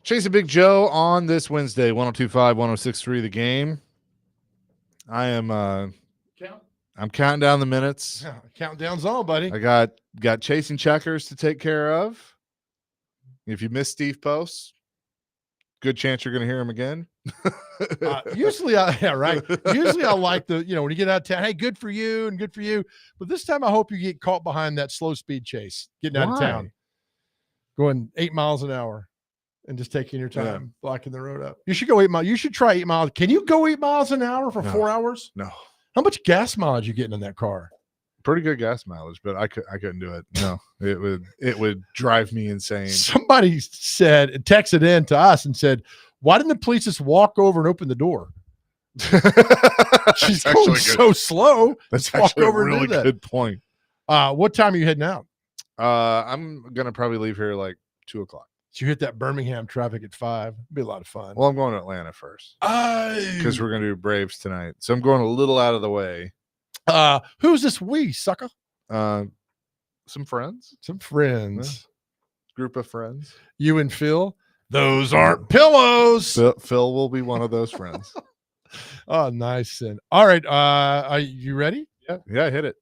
Chasing Big Joe on this Wednesday, 102.5, 106.3 The Game. I am I'm counting down the minutes. Yeah, countdown's on, buddy. I got chasing checkers to take care of. If you miss Steve Post, good chance you're going to hear him again. Usually I like when you get out of town, hey, good for you and good for you. But this time I hope you get caught behind that slow speed chase, getting out of town, going 8 miles an hour and just taking your time, blocking the road up. You should go 8 miles. You should try 8 miles. Can you go 8 miles an hour for 4 hours? No. How much gas mileage you getting in that car? Pretty good gas mileage, but I couldn't do it. No, it would drive me insane. Somebody texted in to us and said, why didn't the police just walk over and open the door? She's going so slow. That's walk actually over a really and do that. good point. What time are you heading out? I'm gonna probably leave here like 2:00. So you hit that Birmingham traffic at 5. It'd be a lot of fun. Well, I'm going to Atlanta first because we're gonna do Braves tonight. So I'm going a little out of the way. Who's this we, sucker? Some friends. Some friends. Group of friends. You and Phil. Those aren't pillows. Phil will be one of those friends. Oh, nice. And all right. Are you ready? Yeah, hit it.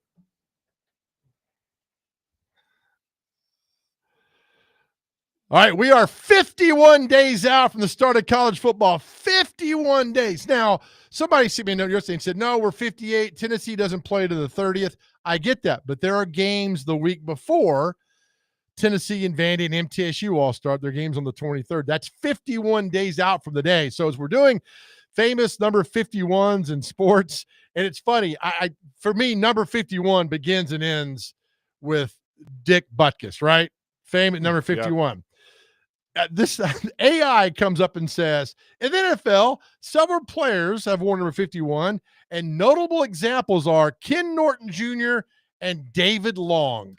All right, we are 51 days out from the start of college football. 51 days. Now, somebody sent me a note yesterday and said, no, we're 58. Tennessee doesn't play to the 30th. I get that, but there are games the week before Tennessee and Vandy and MTSU all start their games on the 23rd. That's 51 days out from the day. So as we're doing famous number 51s in sports, and it's funny, for me, number 51 begins and ends with Dick Butkus, right? Famous number 51. Yep. This AI comes up and says, in the NFL, several players have worn number 51, and notable examples are Ken Norton Jr. and David Long.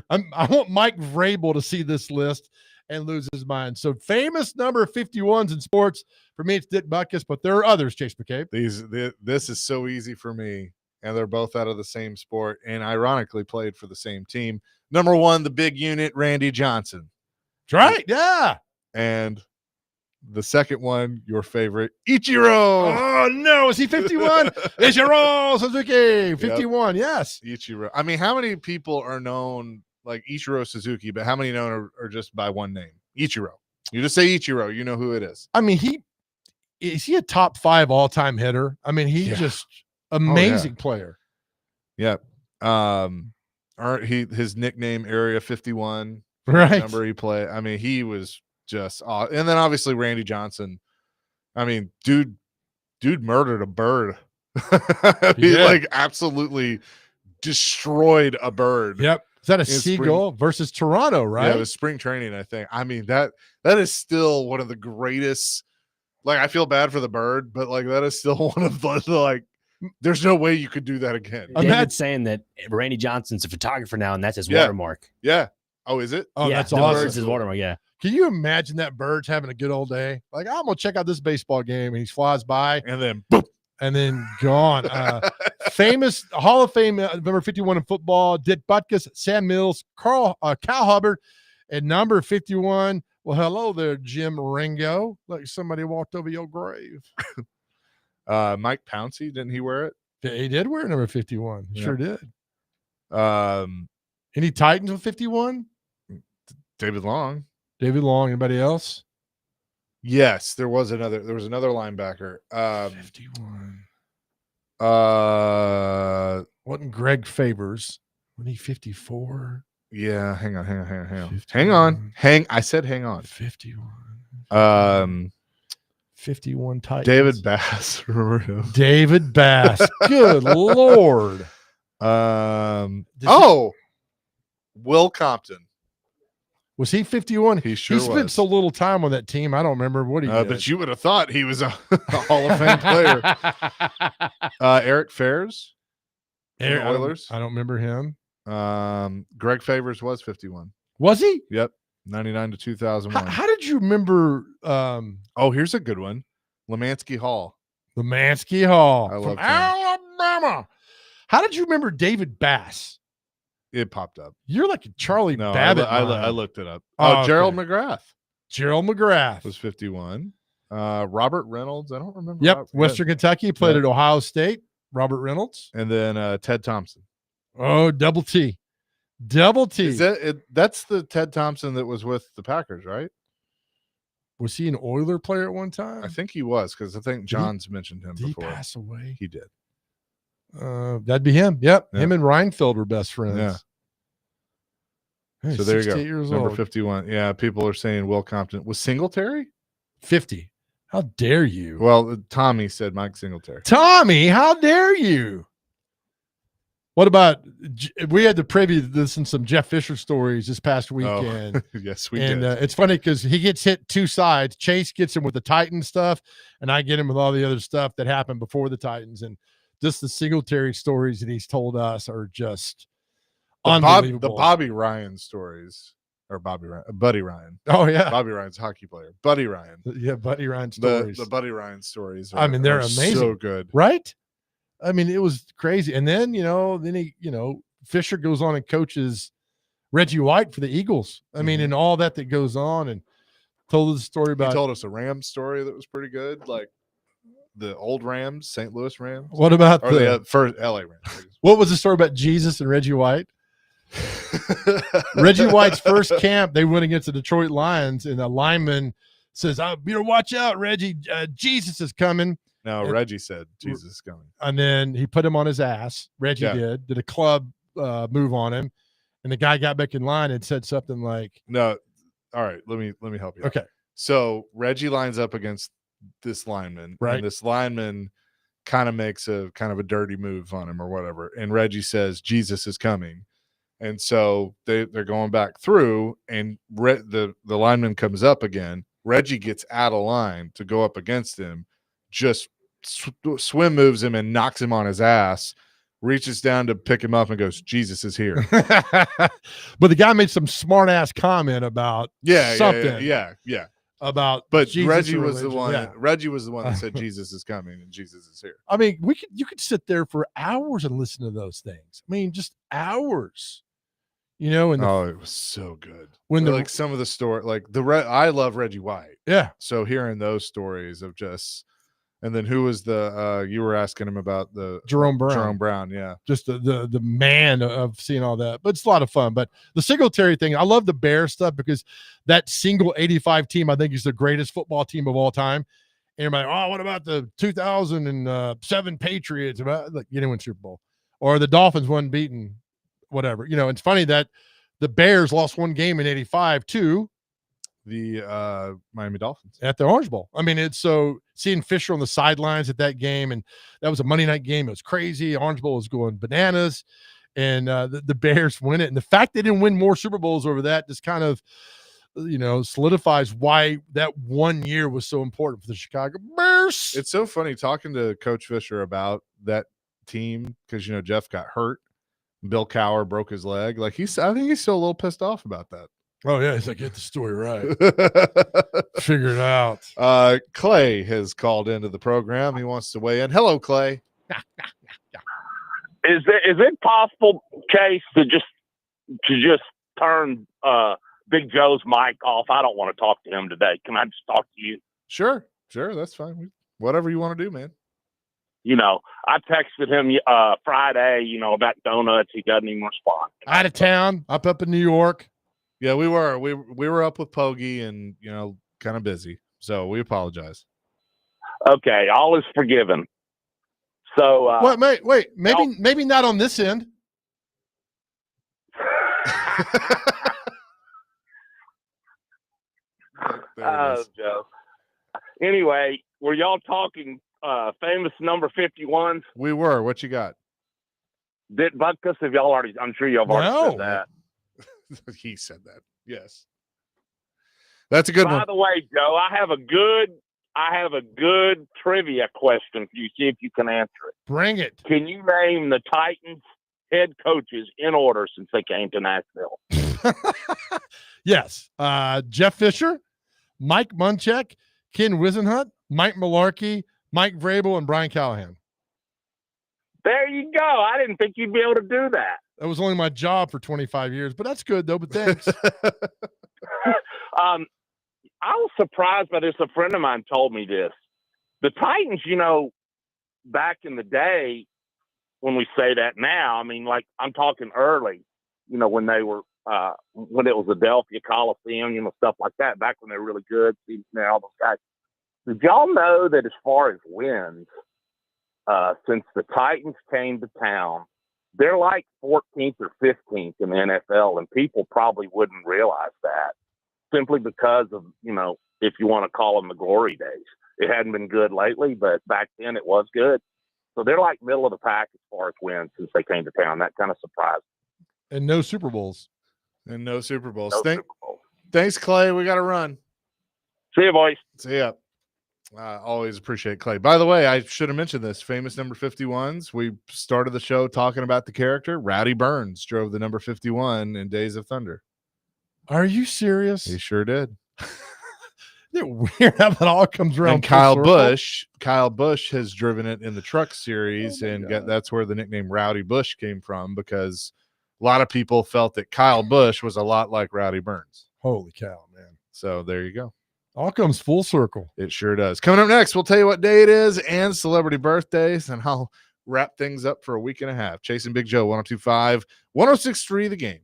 I want Mike Vrabel to see this list and lose his mind. So famous number 51s in sports. For me, it's Dick Butkus, but there are others, Chase McCabe. This is so easy for me, and they're both out of the same sport and ironically played for the same team. Number 1, the big unit, Randy Johnson. That's right, yeah. And the second one, your favorite, Ichiro. Oh, no. Is he 51? Ichiro Suzuki, 51, yes. Ichiro. I mean, how many people are known like Ichiro Suzuki, but how many known are just by one name? Ichiro. You just say Ichiro, you know who it is. I mean, is he a top 5 all-time hitter? I mean, he's just amazing player. Yeah. His nickname Area 51, right? Number he played. I mean, he was just awesome. And then obviously Randy Johnson. I mean, dude murdered a bird. Like absolutely destroyed a bird. Yep. Is that a seagull versus Toronto, right? Yeah, it was spring training, I think. I mean, that is still one of the greatest. Like, I feel bad for the bird, but like that is still one of the like. There's no way you could do that again. David's saying that Randy Johnson's a photographer now, and that's his watermark. Yeah. Oh, is it? Oh, yeah, that's awesome. Bird's his watermark. Yeah. Can you imagine that bird's having a good old day? Like, I'm gonna check out this baseball game, and he flies by, and then boop, and then gone. Famous Hall of Fame number 51 in football: Dick Butkus, Sam Mills, Cal Hubbard, and number 51. Well, hello there, Jim Ringo. Like somebody walked over your grave. Mike Pouncey, didn't he wear it? He did wear number 51. He sure did. Any Titans with 51? David Long. Anybody else? Yes, there was another linebacker. 51. Wasn't Greg Favors? When he 54? Yeah, hang on. I said hang on. 51. 51 Titans. David Bass. David Bass. Good Lord. Will Compton. Was he 51? He sure was. He spent so little time on that team. I don't remember what he did. But you would have thought he was a Hall of Fame player. Eric Fairs. Oilers. I don't remember him. Greg Favors was 51. Was he? Yep. 99 to 2001. How did you remember? Here's a good one. Lemansky Hall. I love Alabama. How did you remember David Bass? It popped up. You're like a Charlie No, Babbitt. I looked it up. Oh, Gerald okay. McGrath Gerald McGrath was 51. Robert Reynolds. I don't remember. Yep, Western Kentucky, played at Ohio State. Robert Reynolds. And then Ted Thompson. Oh, double T. Double T. Is that's the Ted Thompson that was with the Packers, right? Was he an Oiler player at one time? I think he was, because I think John's mentioned him before. Did he pass away? He did. That'd be him. Yep. Him and Reinfeld were best friends. Yeah. Hey, So there you go. Years Number old. 51. Yeah, people are saying Will Compton. Was Singletary? 50. How dare you? Well, Tommy said Mike Singletary. Tommy, how dare you? What about, we had to preview this in some Jeff Fisher stories this past weekend. Oh, yes, we and did. It's funny because he gets hit two sides. Chase gets him with the Titan stuff, and I get him with all the other stuff that happened before the Titans. And just the Singletary stories that he's told us are just unbelievable. The Bobby Ryan stories, or Buddy Ryan. Oh, yeah. Bobby Ryan's a hockey player. Buddy Ryan. Yeah, Buddy Ryan stories. The Buddy Ryan stories. I mean, they're amazing. So good. Right? I mean, it was crazy. And then, Fisher goes on and coaches Reggie White for the Eagles. I mean, and all that goes on, and told us a story about. He told us a Rams story that was pretty good, like the old Rams, St. Louis Rams. What about the first LA Rams? What was the story about Jesus and Reggie White? Reggie White's first camp, they went against the Detroit Lions, and a lineman says, watch out, Reggie. Jesus is coming. No, Reggie said Jesus is coming. And then he put him on his ass. Reggie did a club move on him. And the guy got back in line and said something like, no. All right. Let me help you. Okay. So Reggie lines up against this lineman. Right. And this lineman kind of makes a dirty move on him or whatever. And Reggie says, Jesus is coming. And so they're going back through, and the lineman comes up again. Reggie gets out of line to go up against him, just swim moves him and knocks him on his ass, reaches down to pick him up and goes, Jesus is here. But the guy made some smart ass comment about something. Yeah. About but Jesus Reggie and was the religion. one. Yeah. Reggie was the one that said Jesus is coming and Jesus is here. I mean, you could sit there for hours and listen to those things. I mean, just hours. And it was so good. When some of the story, like I love Reggie White. Yeah. So hearing those stories of just, and then who was you were asking him about the Jerome Brown. Jerome Brown, yeah. Just the man of seeing all that. But it's a lot of fun. But the Singletary thing, I love the Bear stuff because that single 85 team, I think, is the greatest football team of all time. And everybody, what about the 2007 Patriots? About you didn't win Super Bowl. Or the Dolphins won beaten, whatever. It's funny that the Bears lost one game in 85 to the Miami Dolphins at the Orange Bowl. I mean, it's so seeing Fisher on the sidelines at that game, and that was a Monday night game. It was crazy. Orange Bowl was going bananas, and the Bears win it. And the fact they didn't win more Super Bowls over that just kind of, solidifies why that one year was so important for the Chicago Bears. It's so funny talking to Coach Fisher about that team because, Jeff got hurt. Bill Cowher broke his leg. I think he's still a little pissed off about that. Oh, yeah. He's like, get the story right. Figure it out. Clay has called into the program. He wants to weigh in. Hello, Clay. Is it possible, Chase, to just turn Big Joe's mic off? I don't want to talk to him today. Can I just talk to you? Sure. That's fine. Whatever you want to do, man. I texted him Friday, about donuts. He doesn't even respond. Out of town, up in New York. Yeah, we were up with Pogie and, kind of busy. So we apologize. Okay, all is forgiven. So wait, maybe not on this end. Joe. Anyway, were y'all talking famous number 51? We were. What you got? Did Butkus? Have y'all already? I'm sure y'all have already said that. He said that. Yes. That's a good one. By the way, Joe, I have a good trivia question for you. See if you can answer it. Bring it. Can you name the Titans head coaches in order since they came to Nashville? Yes. Jeff Fisher, Mike Munchak, Ken Wisenhunt, Mike Malarkey, Mike Vrabel, and Brian Callahan. There you go. I didn't think you'd be able to do that. That was only my job for 25 years, but that's good though. But thanks. I was surprised by this. A friend of mine told me this. The Titans, back in the day, when we say that now, I mean, like I'm talking early, when they were, when it was Adelphia Coliseum, stuff like that, back when they were really good, all those guys. Did y'all know that as far as wins, since the Titans came to town, they're like 14th or 15th in the NFL, and people probably wouldn't realize that simply because of, if you want to call them the glory days. It hadn't been good lately, but back then it was good. So they're like middle of the pack as far as wins since they came to town. That kind of surprised me. And no Super Bowls. And no Super Bowls. No Super Bowl. Thanks, Clay. We got to run. See you, boys. See ya. Always appreciate Clay. By the way, I should have mentioned this. Famous number 51s. We started the show talking about the character. Rowdy Burns drove the number 51 in Days of Thunder. Are you serious? He sure did. Isn't it weird how it all comes around? And Kyle Busch has driven it in the Truck Series, that's where the nickname Rowdy Busch came from, because a lot of people felt that Kyle Busch was a lot like Rowdy Burns. Holy cow, man. So there you go. All comes full circle. It sure does. Coming up next, we'll tell you what day it is and celebrity birthdays, and I'll wrap things up for a week and a half. Chasing Big Joe, 102.5, 106.3 The Game.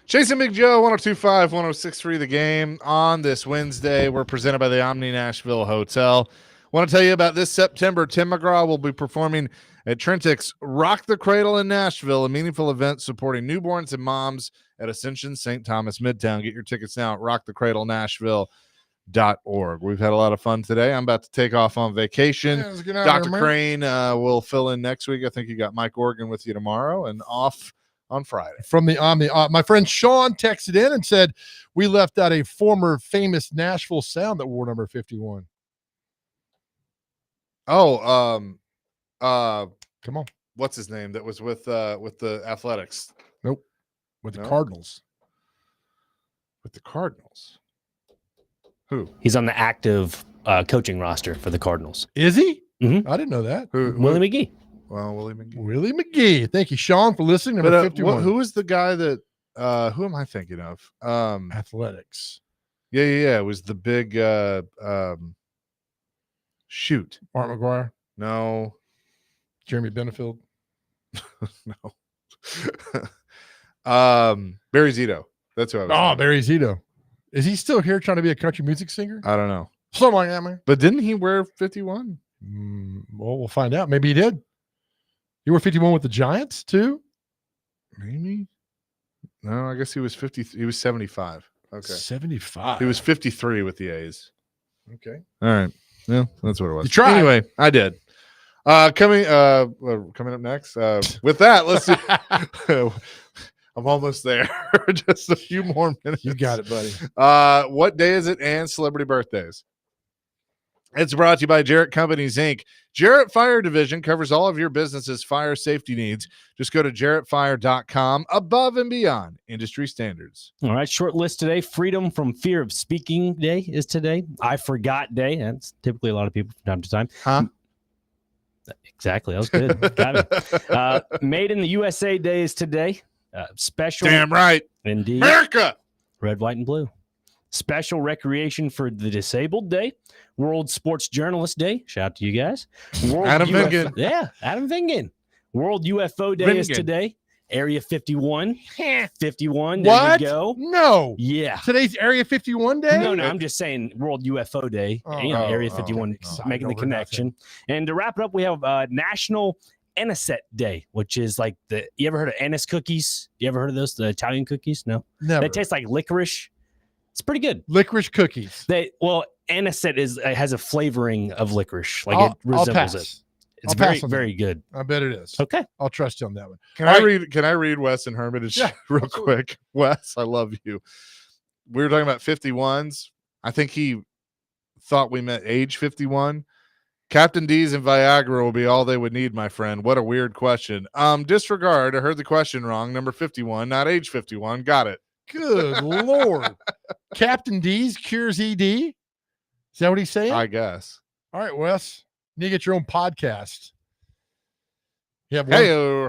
Chasing Big Joe, 102.5, 106.3 The Game on this Wednesday. We're presented by the Omni Nashville Hotel. Want to tell you about this September. Tim McGraw will be performing at Trentix Rock the Cradle in Nashville, a meaningful event supporting newborns and moms at Ascension St. Thomas Midtown. Get your tickets now at rockthecradlenashville.org. We've had a lot of fun today. I'm about to take off on vacation. Yeah, Dr. Crane will fill in next week. I think you got Mike Organ with you tomorrow and off on Friday. From the Omni, my friend Sean texted in and said we left out a former famous Nashville sound that wore number 51. Oh, Come on, what's his name that was with the Athletics? with the No? Cardinals. With the Cardinals. Who? He's on the active coaching roster for the Cardinals. Is he? Mhm. I didn't know that. Willie McGee. Well, Willie McGee. Willie McGee. Thank you, Sean, for listening. Number 51. Who is the guy that? Who am I thinking of? Athletics. Yeah. It was the big. Shoot. Art McGuire. No. Jeremy Benefield. No. Barry Zito. That's who I was. Oh, Barry Zito. Is he still here trying to be a country music singer? I don't know. Something like that, man. But didn't he wear 51? Well, we'll find out. Maybe he did. You were 51 with the Giants too? Maybe. No, I guess he was 50. He was 75. Okay. 75. He was 53 with the A's. Okay. All right. Yeah, that's what it was. You tried. Anyway, I did. Coming up next. With that, let's see. I'm almost there. Just a few more minutes. You got it, buddy. What day is it? And celebrity birthdays. It's brought to you by Jarrett Companies, Inc. Jarrett Fire Division covers all of your business's fire safety needs. Just go to jarrettfire.com. Above and beyond industry standards. All right, short list today. Freedom from Fear of Speaking Day is today. I Forgot Day. That's typically a lot of people from time to time. Huh? Exactly. That was good. Got it. Made in the USA Day is today. Special. Damn right. Indeed. America. Red, white, and blue. Special Recreation for the Disabled Day. World Sports Journalist Day. Shout out to you guys. World Adam Vingan. Yeah, Adam Vingan. World UFO Day is Vingan. today. Area 51. 51. What? There you go. No. Yeah. Today's Area 51 day? No, I'm just saying World UFO Day. Area 51, okay. making the Over connection. And to wrap it up, we have National Anisette Day, which is like you ever heard of anise cookies? You ever heard of those? The Italian cookies? No. Never. They taste like licorice. It's pretty good. Licorice cookies. Anisette has a flavoring of licorice. Like I'll it resembles pass. it. It's I'll very, pass on very good. I bet it is. Okay. I'll trust you on that one. Can I read Wes and Hermitage real quick? Wes, I love you. We were talking about 51s. I think he thought we meant age 51. Captain D's and Viagra will be all they would need, my friend. What a weird question. Disregard. I heard the question wrong. Number 51, not age 51. Got it. Good Lord. Captain D's cures ED? Is that what he's saying? I guess. All right, Wes. You need to get your own podcast. You have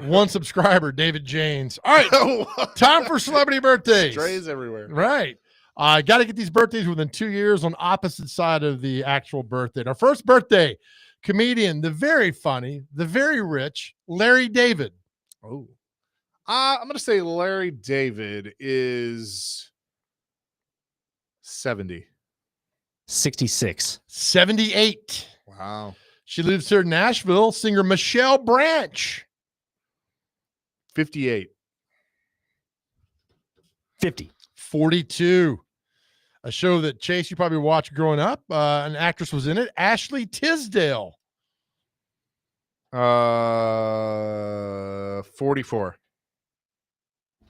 one subscriber, David James. All right. Time for celebrity birthdays. Strays everywhere. Right. I got to get these birthdays within 2 years on opposite side of the actual birthday. Our first birthday, comedian, the very funny, the very rich, Larry David. Oh. I'm going to say Larry David is 70. 66. 78. Wow. She lives here in Nashville. Singer Michelle Branch. 58. 50. 42. A show that, Chase, you probably watched growing up. An actress was in it. Ashley Tisdale. 44.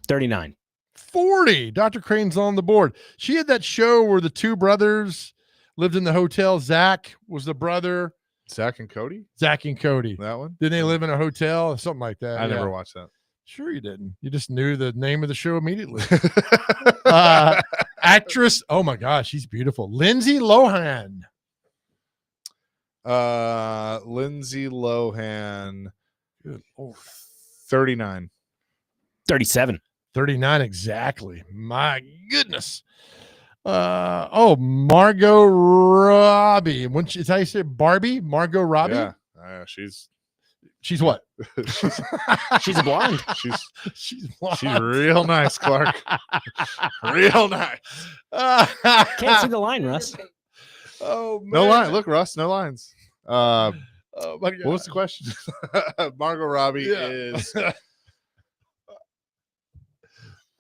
39. 40. Dr. Crane's on the board. She had that show where the two brothers lived in the hotel. Zach was the brother. Zach and Cody? Zach and Cody. That one? Didn't they live in a hotel or something like that? I never watched that. Sure you didn't. You just knew the name of the show immediately. Actress. Oh my gosh, she's beautiful. Lindsay Lohan. Lindsay Lohan. Good Lord. 39. 37. 39 exactly. My goodness. Margot Robbie. Is how you say it? Barbie? Margot Robbie? Yeah. She She's what? She's a blonde. She's blonde. She's real nice, Clark. Real nice. Can't see the line, Russ. Oh man. No line. Look, Russ, no lines. Oh my God. What was the question? Margot Robbie is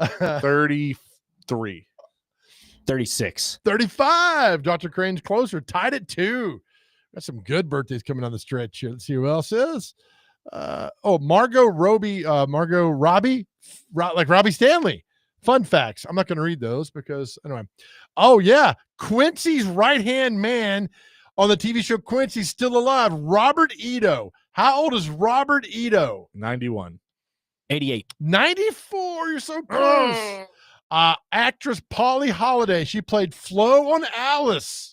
33. 36. 35. Dr. Crane's closer. Tied at 2. Got some good birthdays coming on the stretch here. Let's see who else is. Margot Robbie, like Robbie Stanley. Fun facts. I'm not going to read those because anyway. Oh yeah, Quincy's right-hand man on the TV show Quincy's still alive. Robert Ito. How old is Robert Ito? 91. 88. 94. You're so close. Actress Polly Holiday. She played Flo on Alice.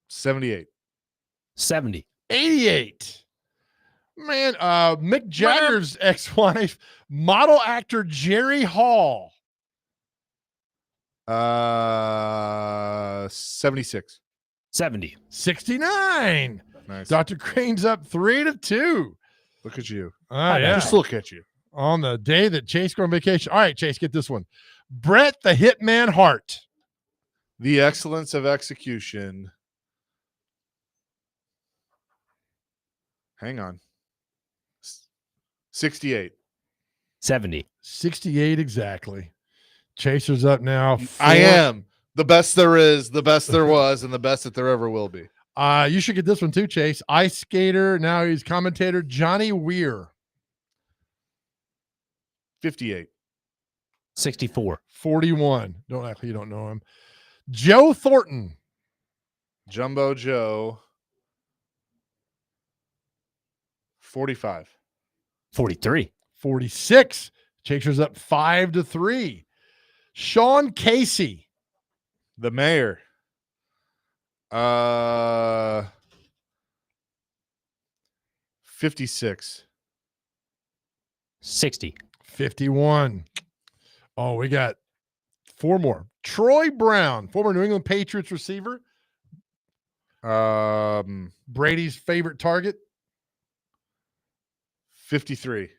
78. 70. 88. Man, Mick Jagger's ex-wife, model actor Jerry Hall. 76. 70. 69. Nice. Dr. Crane's up 3-2. Look at you. Yeah. Just look at you. On the day that Chase go on vacation. All right, Chase, get this one. Bret the Hitman Hart. The excellence of execution. Hang on. 68. 70. 68 exactly. Chaser's up now. I am the best there is, the best there was, and the best that there ever will be. You should get this one too, Chase. Ice skater. Now he's commentator Johnny Weir. 58. 64. 41. Don't act like you don't know him. Joe Thornton. Jumbo Joe. 45. 43. 46. Chaser's up 5-3. Sean Casey. The mayor. 56. 60. 51. Oh, we got 4 more. Troy Brown, former New England Patriots receiver. Brady's favorite target. 53.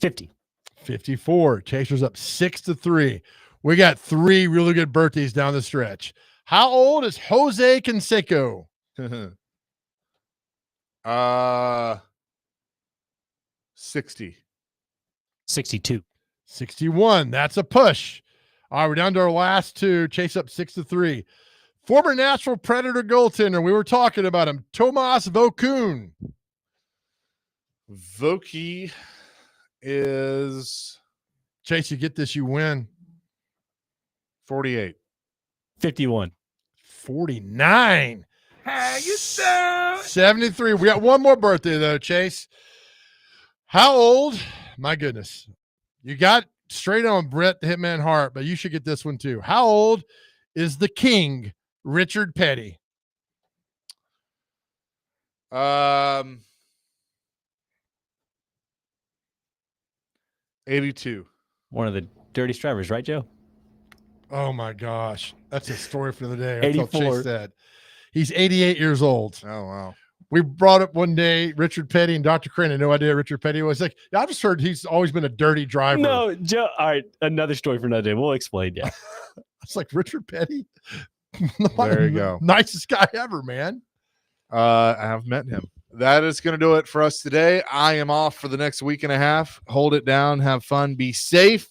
50. 54. Chaser's up 6-3. We got 3 really good birthdays down the stretch. How old is Jose Canseco? 60. 62. 61. That's a push. All right, we're down to our last 2. Chase up 6-3. Former Nashville Predator goaltender. We were talking about him. Tomas Vokoun. Voki is Chase, you get this, you win. 48. 51. 49. How you sound? 73. We got one more birthday, though, Chase. How old? My goodness. You got straight on Bret the Hitman Hart, but you should get this one, too. How old is the king, Richard Petty? 82. One of the dirty strivers, right, Joe? Oh, my gosh. That's a story for the day. I told 84. Chase that. He's 88 years old. Oh, wow. We brought up one day Richard Petty, and Dr. Crane had no idea Richard Petty was. Like, I just heard he's always been a dirty driver. No, Joe. All right, another story for another day. We'll explain. Yeah. It's like Richard Petty. There you go. Nicest guy ever, man. I have met him. That is going to do it for us today. I am off for the next week and a half. Hold it down. Have fun. Be safe.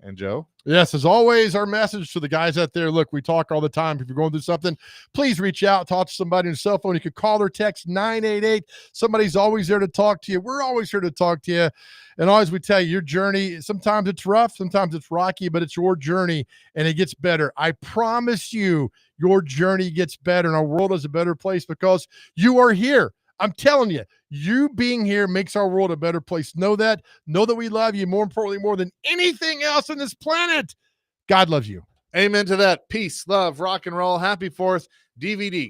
And Joe? Yes, as always, our message to the guys out there, look, we talk all the time. If you're going through something, please reach out, talk to somebody on your cell phone. You could call or text 988. Somebody's always there to talk to you. We're always here to talk to you. And always we tell you, your journey, sometimes it's rough, sometimes it's rocky, but it's your journey and it gets better. I promise you, your journey gets better and our world is a better place because you are here. I'm telling you, you being here makes our world a better place. Know that we love you. More importantly, more than anything else on this planet, God loves you. Amen to that. Peace, love, rock and roll. Happy 4th. DVD.